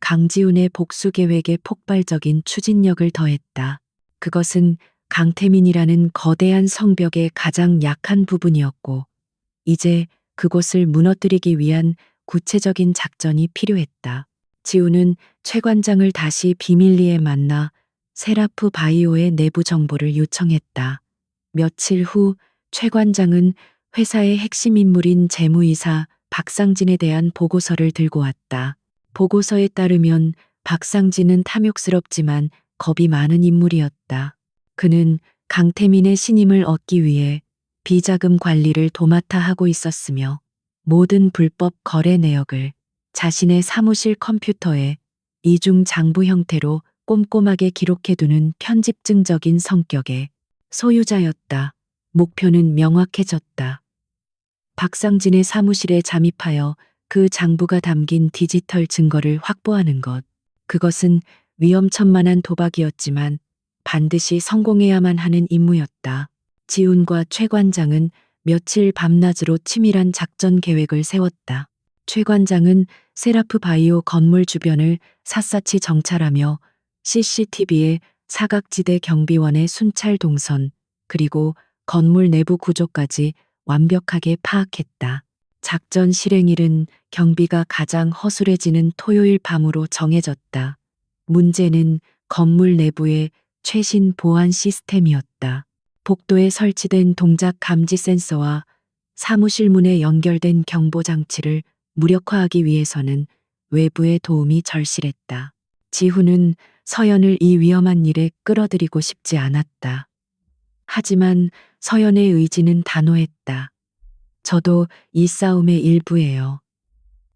Speaker 1: 강지훈의 복수 계획에 폭발적인 추진력을 더했다. 그것은 강태민이라는 거대한 성벽의 가장 약한 부분이었고, 이제 그곳을 무너뜨리기 위한 구체적인 작전이 필요했다. 지훈은 최 관장을 다시 비밀리에 만나 세라프 바이오의 내부 정보를 요청했다. 며칠 후 최 관장은 회사의 핵심 인물인 재무이사 박상진에 대한 보고서를 들고 왔다. 보고서에 따르면 박상진은 탐욕스럽지만 겁이 많은 인물이었다. 그는 강태민의 신임을 얻기 위해 비자금 관리를 도맡아 하고 있었으며 모든 불법 거래 내역을 자신의 사무실 컴퓨터에 이중 장부 형태로 꼼꼼하게 기록해두는 편집증적인 성격의 소유자였다. 목표는 명확해졌다. 박상진의 사무실에 잠입하여 그 장부가 담긴 디지털 증거를 확보하는 것. 그것은 위험천만한 도박이었지만 반드시 성공해야만 하는 임무였다. 지훈과 최 관장은 며칠 밤낮으로 치밀한 작전 계획을 세웠다. 최 관장은 세라프 바이오 건물 주변을 샅샅이 정찰하며 CCTV에 사각지대 경비원의 순찰 동선, 그리고 건물 내부 구조까지 완벽하게 파악했다. 작전 실행일은 경비가 가장 허술해지는 토요일 밤으로 정해졌다. 문제는 건물 내부의 최신 보안 시스템이었다. 복도에 설치된 동작 감지 센서와 사무실 문에 연결된 경보 장치를 무력화하기 위해서는 외부의 도움이 절실했다. 지훈은 서연을 이 위험한 일에 끌어들이고 싶지 않았다. 하지만 서연의 의지는 단호했다. 저도 이 싸움의 일부예요.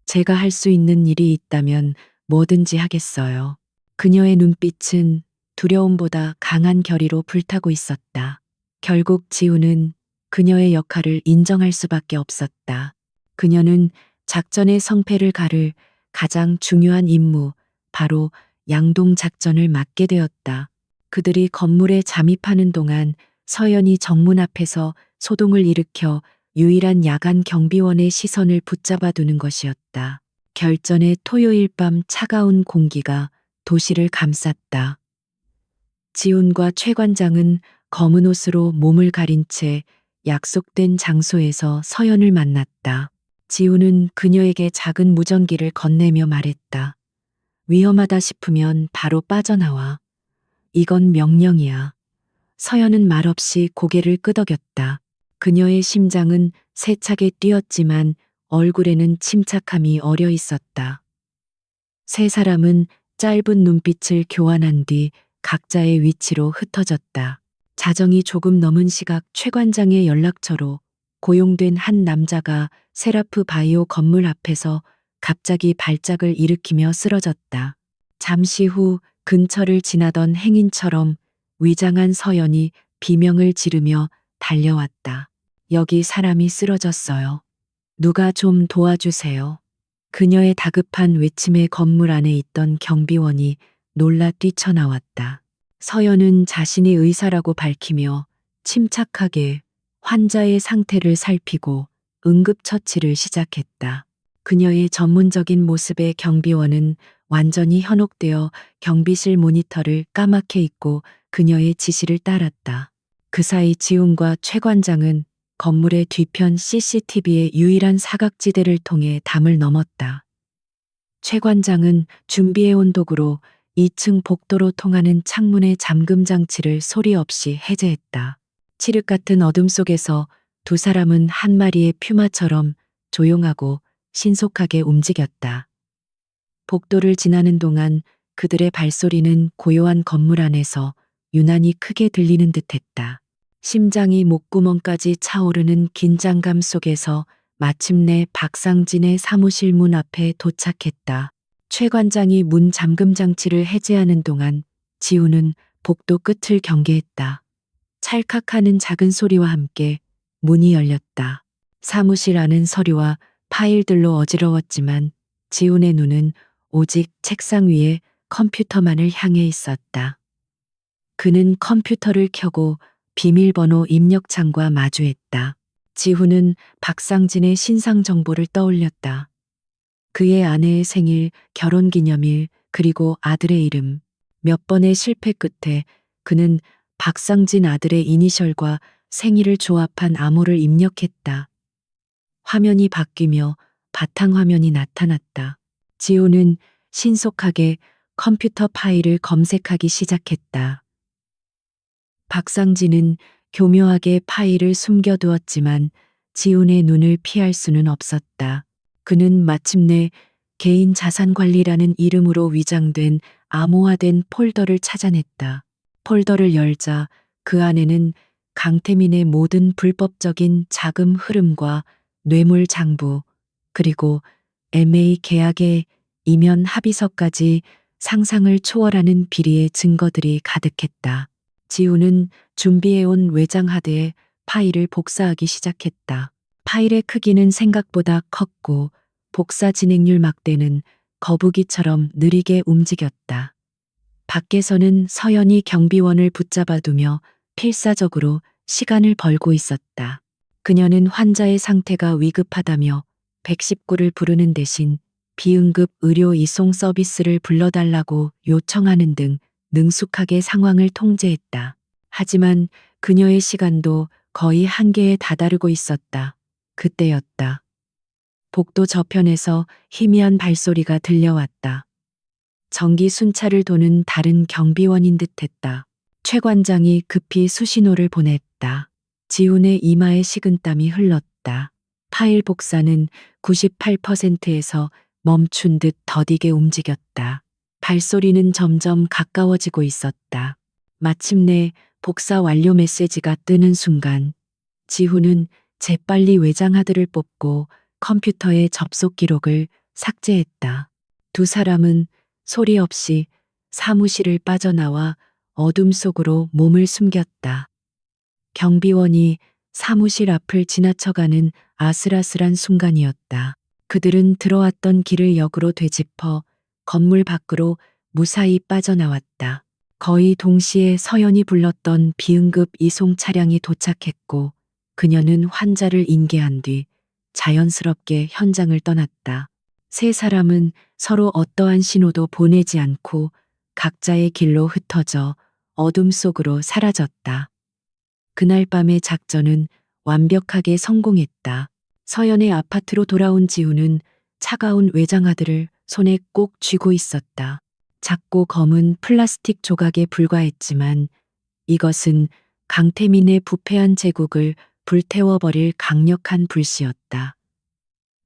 Speaker 1: 제가 할 수 있는 일이 있다면 뭐든지 하겠어요. 그녀의 눈빛은 두려움보다 강한 결의로 불타고 있었다. 결국 지훈은 그녀의 역할을 인정할 수밖에 없었다. 그녀는 작전의 성패를 가를 가장 중요한 임무, 바로 양동 작전을 맡게 되었다. 그들이 건물에 잠입하는 동안 서연이 정문 앞에서 소동을 일으켜 유일한 야간 경비원의 시선을 붙잡아 두는 것이었다. 결전의 토요일 밤 차가운 공기가 도시를 감쌌다. 지훈과 최 관장은 검은 옷으로 몸을 가린 채 약속된 장소에서 서연을 만났다. 지훈은 그녀에게 작은 무전기를 건네며 말했다. 위험하다 싶으면 바로 빠져나와. 이건 명령이야. 서연은 말없이 고개를 끄덕였다. 그녀의 심장은 세차게 뛰었지만 얼굴에는 침착함이 어려 있었다. 세 사람은 짧은 눈빛을 교환한 뒤 각자의 위치로 흩어졌다. 자정이 조금 넘은 시각 최 관장의 연락처로 고용된 한 남자가 세라프 바이오 건물 앞에서 갑자기 발작을 일으키며 쓰러졌다. 잠시 후 근처를 지나던 행인처럼 위장한 서연이 비명을 지르며 달려왔다. 여기 사람이 쓰러졌어요. 누가 좀 도와주세요. 그녀의 다급한 외침에 건물 안에 있던 경비원이 놀라 뛰쳐나왔다. 서연은 자신이 의사라고 밝히며 침착하게 환자의 상태를 살피고 응급처치를 시작했다. 그녀의 전문적인 모습에 경비원은 완전히 현혹되어 경비실 모니터를 까맣게 잊고 그녀의 지시를 따랐다. 그 사이 지훈과 최 관장은 건물의 뒤편 CCTV의 유일한 사각지대를 통해 담을 넘었다. 최 관장은 준비해온 도구로 2층 복도로 통하는 창문의 잠금 장치를 소리 없이 해제했다. 칠흑 같은 어둠 속에서 두 사람은 한 마리의 퓨마처럼 조용하고 신속하게 움직였다. 복도를 지나는 동안 그들의 발소리는 고요한 건물 안에서 유난히 크게 들리는 듯했다. 심장이 목구멍까지 차오르는 긴장감 속에서 마침내 박상진의 사무실 문 앞에 도착했다. 최 관장이 문 잠금 장치를 해제하는 동안 지우는 복도 끝을 경계했다. 찰칵하는 작은 소리와 함께 문이 열렸다. 사무실 안은 서류와 파일들로 어지러웠지만 지훈의 눈은 오직 책상 위에 컴퓨터만을 향해 있었다. 그는 컴퓨터를 켜고 비밀번호 입력창과 마주했다. 지훈은 박상진의 신상 정보를 떠올렸다. 그의 아내의 생일, 결혼기념일, 그리고 아들의 이름. 몇 번의 실패 끝에 그는 박상진 아들의 이니셜과 생일을 조합한 암호를 입력했다. 화면이 바뀌며 바탕화면이 나타났다. 지호는 신속하게 컴퓨터 파일을 검색하기 시작했다. 박상진은 교묘하게 파일을 숨겨두었지만 지훈의 눈을 피할 수는 없었다. 그는 마침내 개인 자산 관리라는 이름으로 위장된 암호화된 폴더를 찾아냈다. 폴더를 열자 그 안에는 강태민의 모든 불법적인 자금 흐름과 뇌물 장부, 그리고 MA 계약의 이면 합의서까지 상상을 초월하는 비리의 증거들이 가득했다. 지우는 준비해온 외장 하드에 파일을 복사하기 시작했다. 파일의 크기는 생각보다 컸고 복사 진행률 막대는 거북이처럼 느리게 움직였다. 밖에서는 서연이 경비원을 붙잡아두며 필사적으로 시간을 벌고 있었다. 그녀는 환자의 상태가 위급하다며 119를 부르는 대신 비응급 의료 이송 서비스를 불러달라고 요청하는 등 능숙하게 상황을 통제했다. 하지만 그녀의 시간도 거의 한계에 다다르고 있었다. 그때였다. 복도 저편에서 희미한 발소리가 들려왔다. 전기 순찰을 도는 다른 경비원인 듯했다. 최 관장이 급히 수신호를 보냈다. 지훈의 이마에 식은땀이 흘렀다. 파일 복사는 98%에서 멈춘 듯 더디게 움직였다. 발소리는 점점 가까워지고 있었다. 마침내 복사 완료 메시지가 뜨는 순간 지훈은 재빨리 외장 하드를 뽑고 컴퓨터의 접속 기록을 삭제했다. 두 사람은 소리 없이 사무실을 빠져나와 어둠 속으로 몸을 숨겼다. 경비원이 사무실 앞을 지나쳐가는 아슬아슬한 순간이었다. 그들은 들어왔던 길을 역으로 되짚어 건물 밖으로 무사히 빠져나왔다. 거의 동시에 서연이 불렀던 비응급 이송 차량이 도착했고 그녀는 환자를 인계한 뒤 자연스럽게 현장을 떠났다. 세 사람은 서로 어떠한 신호도 보내지 않고 각자의 길로 흩어져 어둠 속으로 사라졌다. 그날 밤의 작전은 완벽하게 성공했다. 서연의 아파트로 돌아온 지우는 차가운 외장하드를 손에 꼭 쥐고 있었다. 작고 검은 플라스틱 조각에 불과했지만 이것은 강태민의 부패한 제국을 불태워버릴 강력한 불씨였다.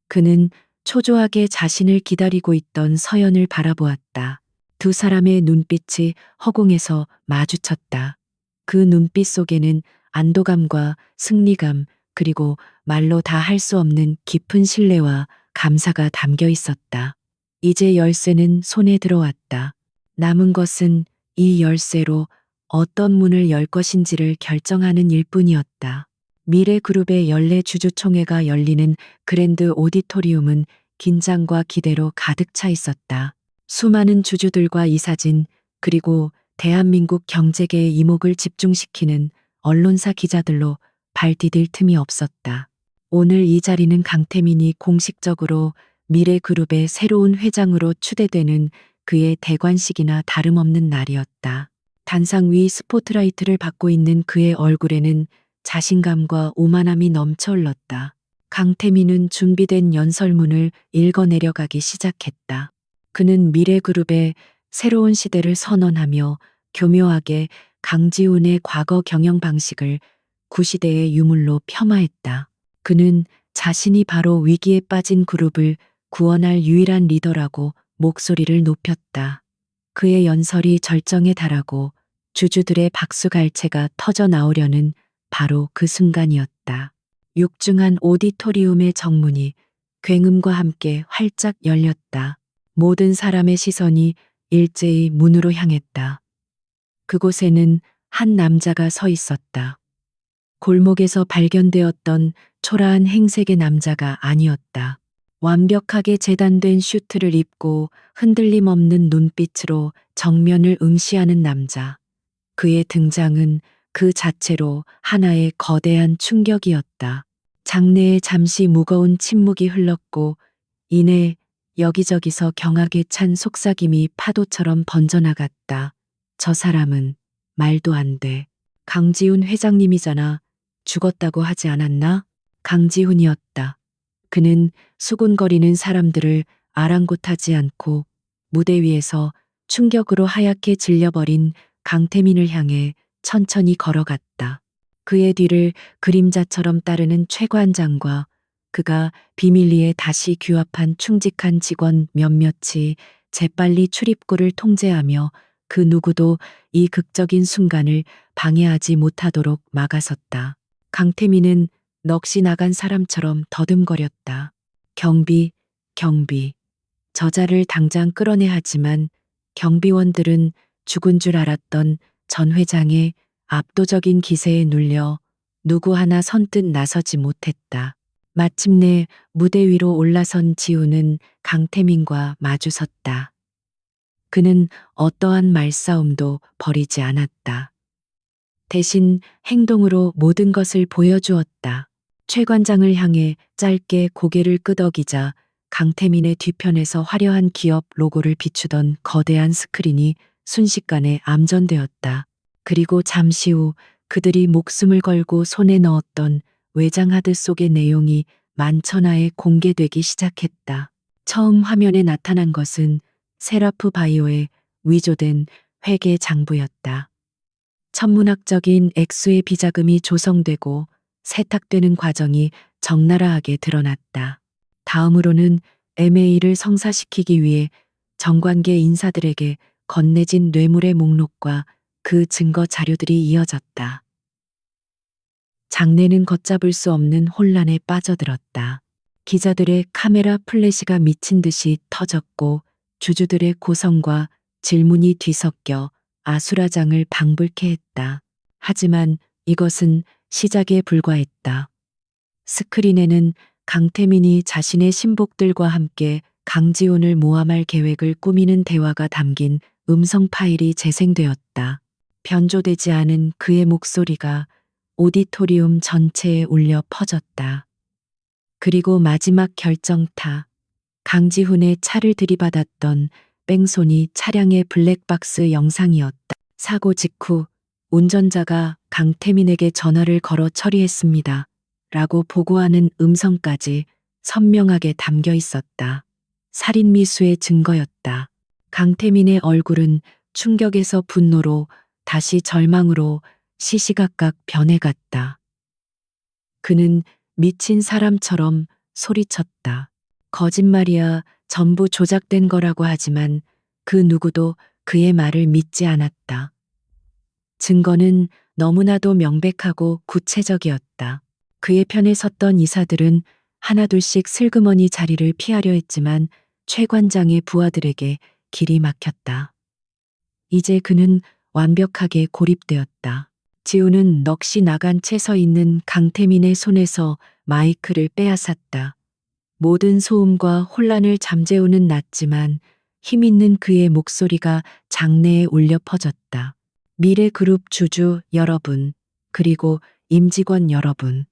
Speaker 1: 그는 초조하게 자신을 기다리고 있던 서연을 바라보았다. 두 사람의 눈빛이 허공에서 마주쳤다. 그 눈빛 속에는 안도감과 승리감, 그리고 말로 다 할 수 없는 깊은 신뢰와 감사가 담겨 있었다. 이제 열쇠는 손에 들어왔다. 남은 것은 이 열쇠로 어떤 문을 열 것인지를 결정하는 일뿐이었다. 미래그룹의 연례 주주총회가 열리는 그랜드 오디토리움은 긴장과 기대로 가득 차 있었다. 수많은 주주들과 이사진, 그리고 대한민국 경제계의 이목을 집중시키는 언론사 기자들로 발디딜 틈이 없었다. 오늘 이 자리는 강태민이 공식적으로 미래그룹의 새로운 회장으로 추대되는 그의 대관식이나 다름없는 날이었다. 단상 위 스포트라이트를 받고 있는 그의 얼굴에는 자신감과 오만함이 넘쳐 흘렀다. 강태민은 준비된 연설문을 읽어내려가기 시작했다. 그는 미래그룹의 새로운 시대를 선언하며 교묘하게 강지훈의 과거 경영 방식을 구시대의 유물로 폄하했다. 그는 자신이 바로 위기에 빠진 그룹을 구원할 유일한 리더라고 목소리를 높였다. 그의 연설이 절정에 달하고 주주들의 박수갈채가 터져 나오려는 바로 그 순간이었다. 육중한 오디토리움의 정문이 굉음과 함께 활짝 열렸다. 모든 사람의 시선이 일제히 문으로 향했다. 그곳에는 한 남자가 서 있었다. 골목에서 발견되었던 초라한 행색의 남자가 아니었다. 완벽하게 재단된 슈트를 입고 흔들림 없는 눈빛으로 정면을 응시하는 남자. 그의 등장은 그 자체로 하나의 거대한 충격이었다. 장내에 잠시 무거운 침묵이 흘렀고 이내 여기저기서 경악에 찬 속삭임이 파도처럼 번져나갔다. 저 사람은 말도 안 돼. 강지훈 회장님이잖아. 죽었다고 하지 않았나? 강지훈이었다. 그는 수군거리는 사람들을 아랑곳하지 않고 무대 위에서 충격으로 하얗게 질려버린 강태민을 향해 천천히 걸어갔다. 그의 뒤를 그림자처럼 따르는 최 관장과 그가 비밀리에 다시 규합한 충직한 직원 몇몇이 재빨리 출입구를 통제하며 그 누구도 이 극적인 순간을 방해하지 못하도록 막아섰다. 강태민은 넋이 나간 사람처럼 더듬거렸다. 경비, 경비. 저자를 당장 끌어내야 하지만 경비원들은 죽은 줄 알았던 전 회장의 압도적인 기세에 눌려 누구 하나 선뜻 나서지 못했다. 마침내 무대 위로 올라선 지우는 강태민과 마주섰다. 그는 어떠한 말싸움도 벌이지 않았다. 대신 행동으로 모든 것을 보여주었다. 최 관장을 향해 짧게 고개를 끄덕이자 강태민의 뒤편에서 화려한 기업 로고를 비추던 거대한 스크린이 순식간에 암전되었다. 그리고 잠시 후 그들이 목숨을 걸고 손에 넣었던 외장하드 속의 내용이 만천하에 공개되기 시작했다. 처음 화면에 나타난 것은 세라프 바이오의 위조된 회계 장부였다. 천문학적인 액수의 비자금이 조성되고 세탁되는 과정이 적나라하게 드러났다. 다음으로는 MA를 성사시키기 위해 정관계 인사들에게 건네진 뇌물의 목록과 그 증거 자료들이 이어졌다. 장내는 걷잡을 수 없는 혼란에 빠져들었다. 기자들의 카메라 플래시가 미친 듯이 터졌고 주주들의 고성과 질문이 뒤섞여 아수라장을 방불케 했다. 하지만 이것은 시작에 불과했다. 스크린에는 강태민이 자신의 신복들과 함께 강지훈을 모함할 계획을 꾸미는 대화가 담긴 음성 파일이 재생되었다. 변조되지 않은 그의 목소리가 오디토리움 전체에 울려 퍼졌다. 그리고 마지막 결정타. 강지훈의 차를 들이받았던 뺑소니 차량의 블랙박스 영상이었다. 사고 직후 운전자가 강태민에게 전화를 걸어 처리했습니다. 라고 보고하는 음성까지 선명하게 담겨 있었다. 살인미수의 증거였다. 강태민의 얼굴은 충격에서 분노로 다시 절망으로 시시각각 변해갔다. 그는 미친 사람처럼 소리쳤다. 거짓말이야, 전부 조작된 거라고 하지만 그 누구도 그의 말을 믿지 않았다. 증거는 너무나도 명백하고 구체적이었다. 그의 편에 섰던 이사들은 하나둘씩 슬그머니 자리를 피하려 했지만 최 관장의 부하들에게 길이 막혔다. 이제 그는 완벽하게 고립되었다. 지우는 넋이 나간 채 서 있는 강태민의 손에서 마이크를 빼앗았다. 모든 소음과 혼란을 잠재우는 낮지만 힘있는 그의 목소리가 장내에 울려 퍼졌다. 미래그룹 주주 여러분, 그리고 임직원 여러분.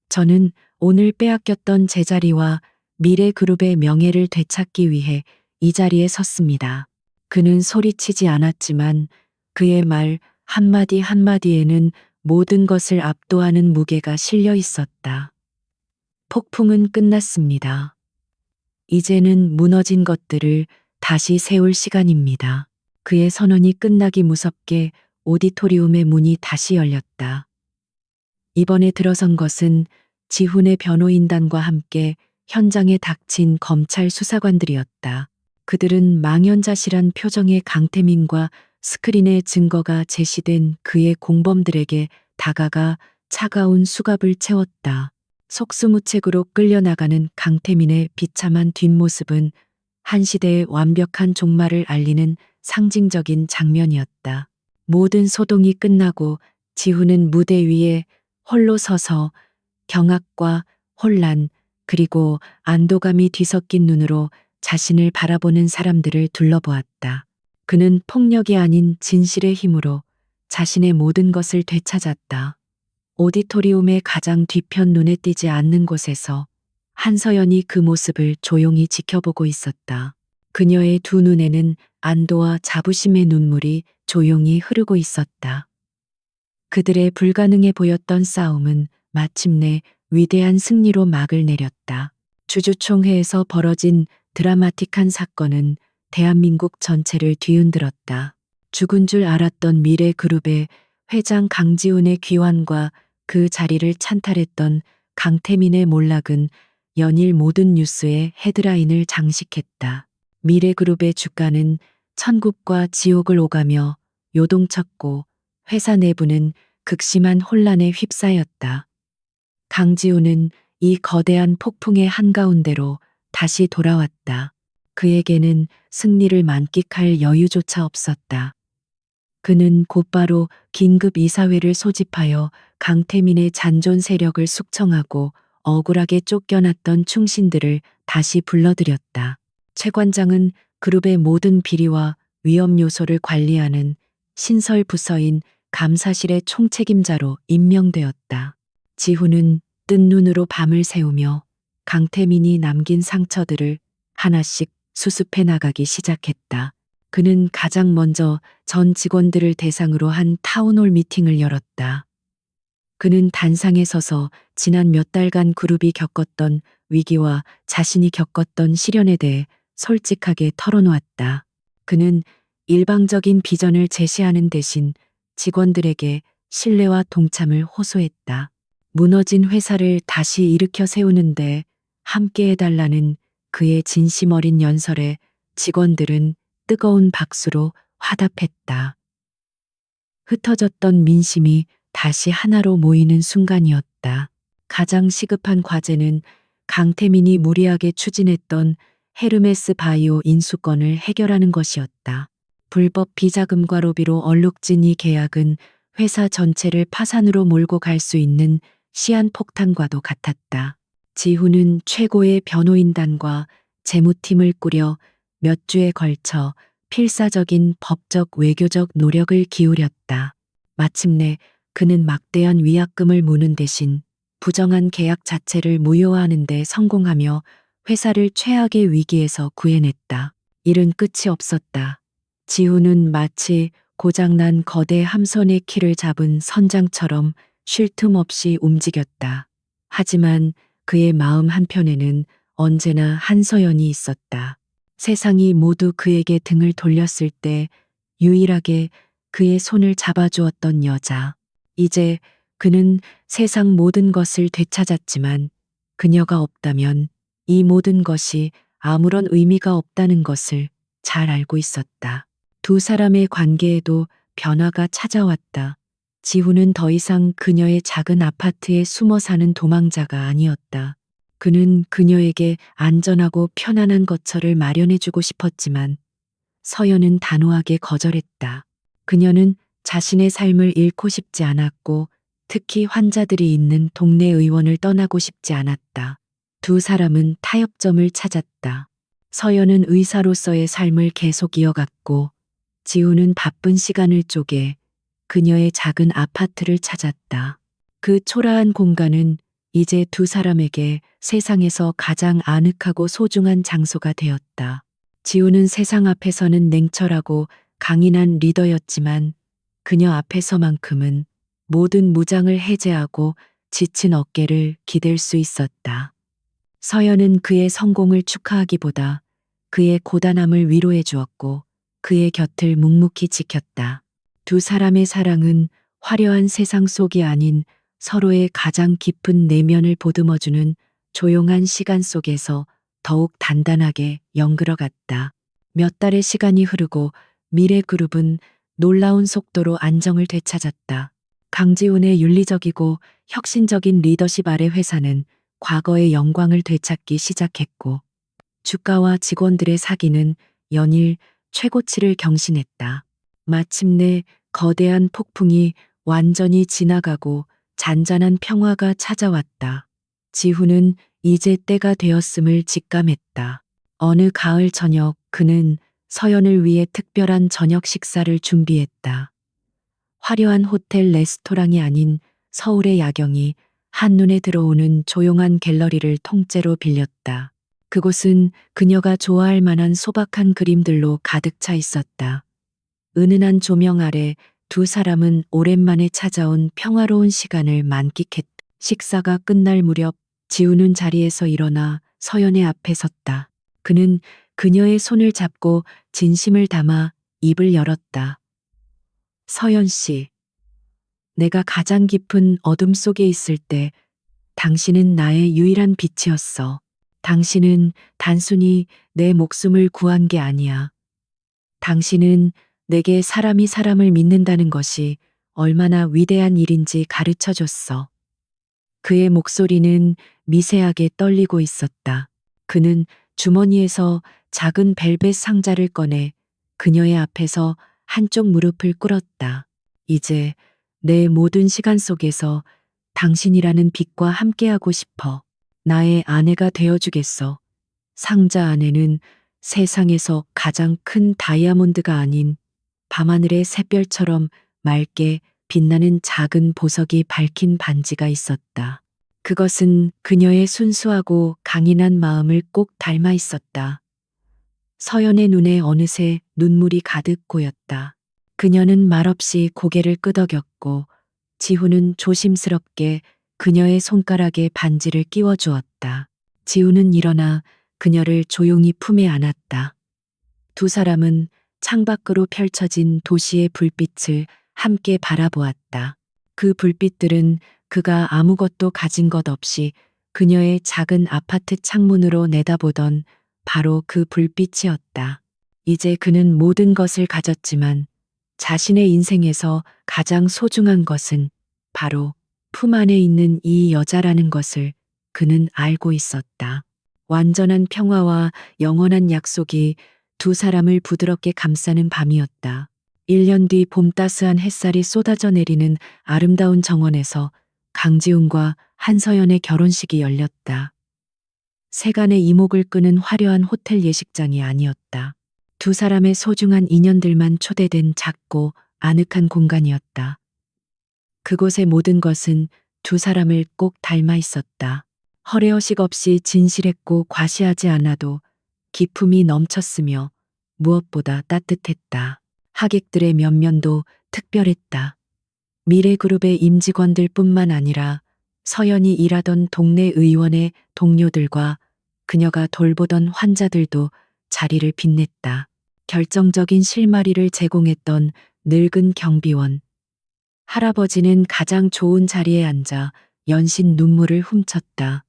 Speaker 1: 저는 오늘 빼앗겼던 제자리와 미래그룹의 명예를 되찾기 위해 이 자리에 섰습니다. 그는 소리치지 않았지만 그의 말 한마디 한마디에는 모든 것을 압도하는 무게가 실려 있었다. 폭풍은 끝났습니다. 이제는 무너진 것들을 다시 세울 시간입니다. 그의 선언이 끝나기 무섭게 오디토리움의 문이 다시 열렸다. 이번에 들어선 것은 지훈의 변호인단과 함께 현장에 닥친 검찰 수사관들이었다. 그들은 망연자실한 표정의 강태민과 스크린에 증거가 제시된 그의 공범들에게 다가가 차가운 수갑을 채웠다. 속수무책으로 끌려나가는 강태민의 비참한 뒷모습은 한 시대의 완벽한 종말을 알리는 상징적인 장면이었다. 모든 소동이 끝나고 지훈은 무대 위에 홀로 서서 경악과 혼란 그리고 안도감이 뒤섞인 눈으로 자신을 바라보는 사람들을 둘러보았다. 그는 폭력이 아닌 진실의 힘으로 자신의 모든 것을 되찾았다. 오디토리움의 가장 뒤편 눈에 띄지 않는 곳에서 한서연이 그 모습을 조용히 지켜보고 있었다. 그녀의 두 눈에는 안도와 자부심의 눈물이 조용히 흐르고 있었다. 그들의 불가능해 보였던 싸움은 마침내 위대한 승리로 막을 내렸다. 주주총회에서 벌어진 드라마틱한 사건은 대한민국 전체를 뒤흔들었다. 죽은 줄 알았던 미래그룹의 회장 강지훈의 귀환과 그 자리를 찬탈했던 강태민의 몰락은 연일 모든 뉴스의 헤드라인을 장식했다. 미래그룹의 주가는 천국과 지옥을 오가며 요동쳤고 회사 내부는 극심한 혼란에 휩싸였다. 강지훈은 이 거대한 폭풍의 한가운데로 다시 돌아왔다. 그에게는 승리를 만끽할 여유조차 없었다. 그는 곧바로 긴급 이사회를 소집하여 강태민의 잔존 세력을 숙청하고 억울하게 쫓겨났던 충신들을 다시 불러들였다. 최 관장은 그룹의 모든 비리와 위험 요소를 관리하는 신설 부서인 감사실의 총책임자로 임명되었다. 지훈은 뜬 눈으로 밤을 새우며 강태민이 남긴 상처들을 하나씩 수습해 나가기 시작했다. 그는 가장 먼저 전 직원들을 대상으로 한 타운홀 미팅을 열었다. 그는 단상에 서서 지난 몇 달간 그룹이 겪었던 위기와 자신이 겪었던 시련에 대해 솔직하게 털어놓았다. 그는 일방적인 비전을 제시하는 대신 직원들에게 신뢰와 동참을 호소했다. 무너진 회사를 다시 일으켜 세우는데 함께 해달라는 그의 진심 어린 연설에 직원들은 뜨거운 박수로 화답했다. 흩어졌던 민심이 다시 하나로 모이는 순간이었다. 가장 시급한 과제는 강태민이 무리하게 추진했던 헤르메스 바이오 인수권을 해결하는 것이었다. 불법 비자금과 로비로 얼룩진 이 계약은 회사 전체를 파산으로 몰고 갈 수 있는 시한폭탄과도 같았다. 지훈은 최고의 변호인단과 재무팀을 꾸려 몇 주에 걸쳐 필사적인 법적 외교적 노력을 기울였다. 마침내 그는 막대한 위약금을 무는 대신 부정한 계약 자체를 무효화하는 데 성공하며 회사를 최악의 위기에서 구해냈다. 일은 끝이 없었다. 지훈은 마치 고장난 거대 함선의 키를 잡은 선장처럼 쉴 틈 없이 움직였다. 하지만 그의 마음 한편에는 언제나 한서연이 있었다. 세상이 모두 그에게 등을 돌렸을 때 유일하게 그의 손을 잡아주었던 여자. 이제 그는 세상 모든 것을 되찾았지만 그녀가 없다면 이 모든 것이 아무런 의미가 없다는 것을 잘 알고 있었다. 두 사람의 관계에도 변화가 찾아왔다. 지훈은 더 이상 그녀의 작은 아파트에 숨어 사는 도망자가 아니었다. 그는 그녀에게 안전하고 편안한 거처를 마련해주고 싶었지만 서연은 단호하게 거절했다. 그녀는 자신의 삶을 잃고 싶지 않았고 특히 환자들이 있는 동네 의원을 떠나고 싶지 않았다. 두 사람은 타협점을 찾았다. 서연은 의사로서의 삶을 계속 이어갔고 지우는 바쁜 시간을 쪼개 그녀의 작은 아파트를 찾았다. 그 초라한 공간은 이제 두 사람에게 세상에서 가장 아늑하고 소중한 장소가 되었다. 지우는 세상 앞에서는 냉철하고 강인한 리더였지만 그녀 앞에서만큼은 모든 무장을 해제하고 지친 어깨를 기댈 수 있었다. 서연은 그의 성공을 축하하기보다 그의 고단함을 위로해 주었고 그의 곁을 묵묵히 지켰다. 두 사람의 사랑은 화려한 세상 속이 아닌 서로의 가장 깊은 내면을 보듬어주는 조용한 시간 속에서 더욱 단단하게 연결어갔다. 몇 달의 시간이 흐르고 미래그룹은 놀라운 속도로 안정을 되찾았다. 강지훈의 윤리적이고 혁신적인 리더십 아래 회사는 과거의 영광을 되찾기 시작했고 주가와 직원들의 사기는 연일 최고치를 경신했다. 마침내 거대한 폭풍이 완전히 지나가고 잔잔한 평화가 찾아왔다. 지훈은 이제 때가 되었음을 직감했다. 어느 가을 저녁 그는 서연을 위해 특별한 저녁 식사를 준비했다. 화려한 호텔 레스토랑이 아닌 서울의 야경이 한눈에 들어오는 조용한 갤러리를 통째로 빌렸다. 그곳은 그녀가 좋아할 만한 소박한 그림들로 가득 차 있었다. 은은한 조명 아래 두 사람은 오랜만에 찾아온 평화로운 시간을 만끽했다. 식사가 끝날 무렵 지우는 자리에서 일어나 서연의 앞에 섰다. 그는 그녀의 손을 잡고 진심을 담아 입을 열었다. 서연 씨, 내가 가장 깊은 어둠 속에 있을 때 당신은 나의 유일한 빛이었어. 당신은 단순히 내 목숨을 구한 게 아니야. 당신은 내게 사람이 사람을 믿는다는 것이 얼마나 위대한 일인지 가르쳐 줬어. 그의 목소리는 미세하게 떨리고 있었다. 그는 주머니에서 작은 벨벳 상자를 꺼내 그녀의 앞에서 한쪽 무릎을 꿇었다. 이제 내 모든 시간 속에서 당신이라는 빛과 함께하고 싶어. 나의 아내가 되어주겠어. 상자 안에는 세상에서 가장 큰 다이아몬드가 아닌 밤하늘의 샛별처럼 맑게 빛나는 작은 보석이 밝힌 반지가 있었다. 그것은 그녀의 순수하고 강인한 마음을 꼭 닮아 있었다. 서연의 눈에 어느새 눈물이 가득 고였다. 그녀는 말없이 고개를 끄덕였고 지훈은 조심스럽게 그녀의 손가락에 반지를 끼워 주었다. 지훈은 일어나 그녀를 조용히 품에 안았다. 두 사람은 창밖으로 펼쳐진 도시의 불빛을 함께 바라보았다. 그 불빛들은 그가 아무것도 가진 것 없이 그녀의 작은 아파트 창문으로 내다보던 바로 그 불빛이었다. 이제 그는 모든 것을 가졌지만 자신의 인생에서 가장 소중한 것은 바로 품 안에 있는 이 여자라는 것을 그는 알고 있었다. 완전한 평화와 영원한 약속이 두 사람을 부드럽게 감싸는 밤이었다. 1년 뒤 봄 따스한 햇살이 쏟아져 내리는 아름다운 정원에서 강지훈과 한서연의 결혼식이 열렸다. 세간의 이목을 끄는 화려한 호텔 예식장이 아니었다. 두 사람의 소중한 인연들만 초대된 작고 아늑한 공간이었다. 그곳의 모든 것은 두 사람을 꼭 닮아 있었다. 허례허식 없이 진실했고 과시하지 않아도 기품이 넘쳤으며 무엇보다 따뜻했다. 하객들의 면면도 특별했다. 미래그룹의 임직원들 뿐만 아니라 서연이 일하던 동네 의원의 동료들과 그녀가 돌보던 환자들도 자리를 빛냈다. 결정적인 실마리를 제공했던 늙은 경비원. 할아버지는 가장 좋은 자리에 앉아 연신 눈물을 훔쳤다.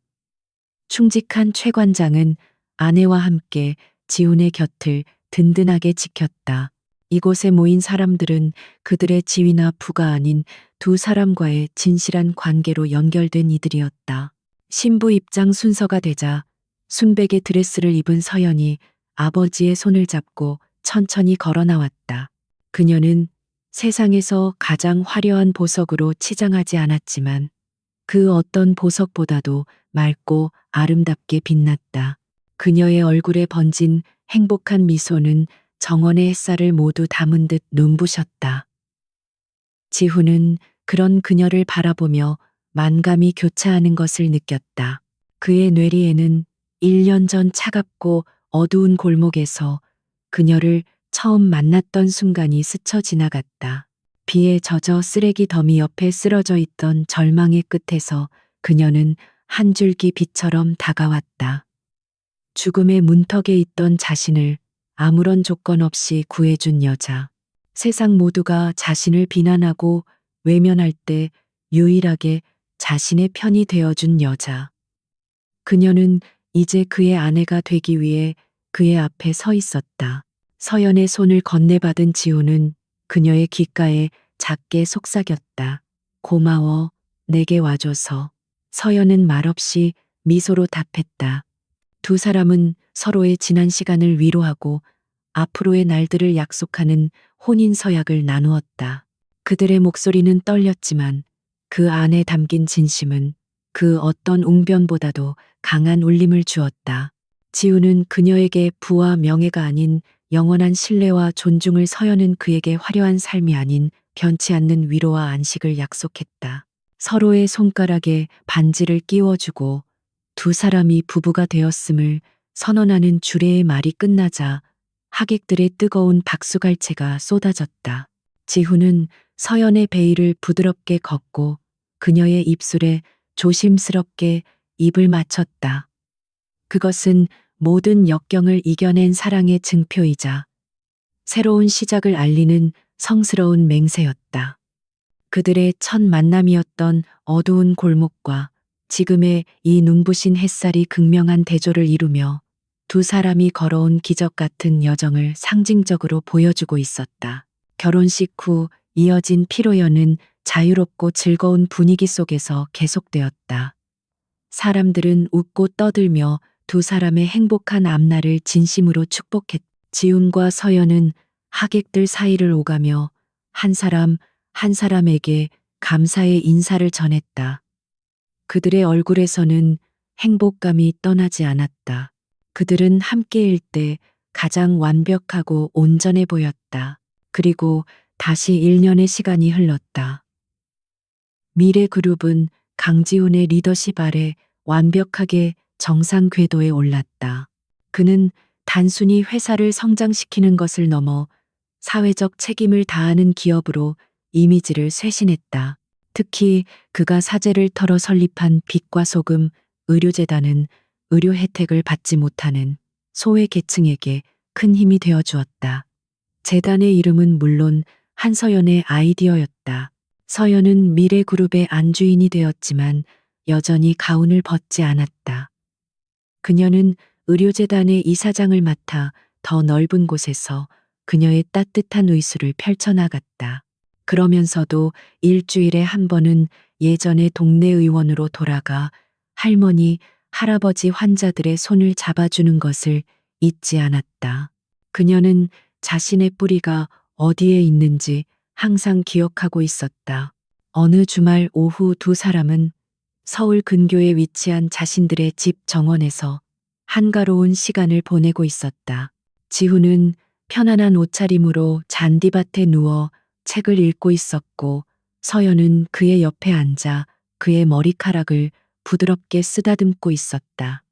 Speaker 1: 충직한 최 관장은 아내와 함께 지훈의 곁을 든든하게 지켰다. 이곳에 모인 사람들은 그들의 지위나 부가 아닌 두 사람과의 진실한 관계로 연결된 이들이었다. 신부 입장 순서가 되자 순백의 드레스를 입은 서연이 아버지의 손을 잡고 천천히 걸어 나왔다. 그녀는 세상에서 가장 화려한 보석으로 치장하지 않았지만 그 어떤 보석보다도 맑고 아름답게 빛났다. 그녀의 얼굴에 번진 행복한 미소는 정원의 햇살을 모두 담은 듯 눈부셨다. 지훈은 그런 그녀를 바라보며 만감이 교차하는 것을 느꼈다. 그의 뇌리에는 1년 전 차갑고 어두운 골목에서 그녀를 처음 만났던 순간이 스쳐 지나갔다. 비에 젖어 쓰레기 더미 옆에 쓰러져 있던 절망의 끝에서 그녀는 한 줄기 빛처럼 다가왔다. 죽음의 문턱에 있던 자신을 아무런 조건 없이 구해준 여자. 세상 모두가 자신을 비난하고 외면할 때 유일하게 자신의 편이 되어준 여자. 그녀는 이제 그의 아내가 되기 위해 그의 앞에 서 있었다. 서연의 손을 건네받은 지우는 그녀의 귓가에 작게 속삭였다. 고마워, 내게 와줘서. 서연은 말없이 미소로 답했다. 두 사람은 서로의 지난 시간을 위로하고 앞으로의 날들을 약속하는 혼인 서약을 나누었다. 그들의 목소리는 떨렸지만 그 안에 담긴 진심은 그 어떤 웅변보다도 강한 울림을 주었다. 지우는 그녀에게 부와 명예가 아닌 영원한 신뢰와 존중을, 서연은 그에게 화려한 삶이 아닌 변치 않는 위로와 안식을 약속했다. 서로의 손가락에 반지를 끼워주고 두 사람이 부부가 되었음을 선언하는 주례의 말이 끝나자 하객들의 뜨거운 박수갈채가 쏟아졌다. 지훈은 서연의 베일을 부드럽게 걷고 그녀의 입술에 조심스럽게 입을 맞췄다. 그것은 모든 역경을 이겨낸 사랑의 증표이자 새로운 시작을 알리는 성스러운 맹세였다. 그들의 첫 만남이었던 어두운 골목과 지금의 이 눈부신 햇살이 극명한 대조를 이루며 두 사람이 걸어온 기적 같은 여정을 상징적으로 보여주고 있었다. 결혼식 후 이어진 피로연은 자유롭고 즐거운 분위기 속에서 계속되었다. 사람들은 웃고 떠들며 두 사람의 행복한 앞날을 진심으로 축복했다. 지훈과 서연은 하객들 사이를 오가며 한 사람 한 사람에게 감사의 인사를 전했다. 그들의 얼굴에서는 행복감이 떠나지 않았다. 그들은 함께일 때 가장 완벽하고 온전해 보였다. 그리고 다시 1년의 시간이 흘렀다. 미래그룹은 강지훈의 리더십 아래 완벽하게 정상 궤도에 올랐다. 그는 단순히 회사를 성장시키는 것을 넘어 사회적 책임을 다하는 기업으로 이미지를 쇄신했다. 특히 그가 사재를 털어 설립한 빛과 소금 의료재단은 의료 혜택을 받지 못하는 소외 계층에게 큰 힘이 되어 주었다. 재단의 이름은 물론 한서연의 아이디어였다. 서연은 미래그룹의 안주인이 되었지만 여전히 가운을 벗지 않았다. 그녀는 의료재단의 이사장을 맡아 더 넓은 곳에서 그녀의 따뜻한 의술을 펼쳐나갔다. 그러면서도 일주일에 한 번은 예전의 동네 의원으로 돌아가 할머니, 할아버지 환자들의 손을 잡아주는 것을 잊지 않았다. 그녀는 자신의 뿌리가 어디에 있는지 항상 기억하고 있었다. 어느 주말 오후 두 사람은 서울 근교에 위치한 자신들의 집 정원에서 한가로운 시간을 보내고 있었다. 지훈은 편안한 옷차림으로 잔디밭에 누워 책을 읽고 있었고 서연은 그의 옆에 앉아 그의 머리카락을 부드럽게 쓰다듬고 있었다.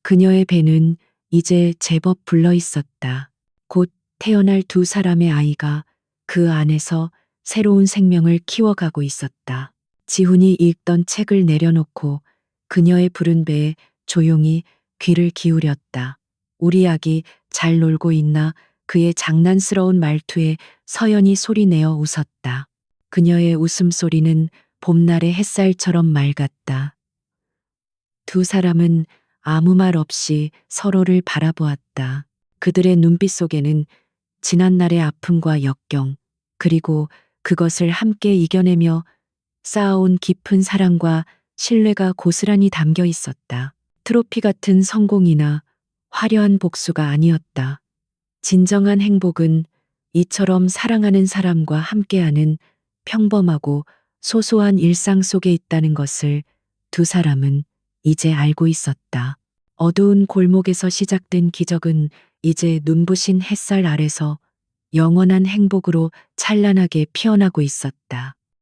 Speaker 1: 그녀의 배는 이제 제법 불러 있었다. 곧 태어날 두 사람의 아이가 그 안에서 새로운 생명을 키워가고 있었다. 지훈이 읽던 책을 내려놓고 그녀의 푸른 배에 조용히 귀를 기울였다. 우리 아기 잘 놀고 있나? 그의 장난스러운 말투에 서연이 소리내어 웃었다. 그녀의 웃음소리는 봄날의 햇살처럼 맑았다. 두 사람은 아무 말 없이 서로를 바라보았다. 그들의 눈빛 속에는 지난날의 아픔과 역경, 그리고 그것을 함께 이겨내며 쌓아온 깊은 사랑과 신뢰가 고스란히 담겨 있었다. 트로피 같은 성공이나 화려한 복수가 아니었다. 진정한 행복은 이처럼 사랑하는 사람과 함께하는 평범하고 소소한 일상 속에 있다는 것을 두 사람은 이제 알고 있었다. 어두운 골목에서 시작된 기적은 이제 눈부신 햇살 아래서 영원한 행복으로 찬란하게 피어나고 있었다.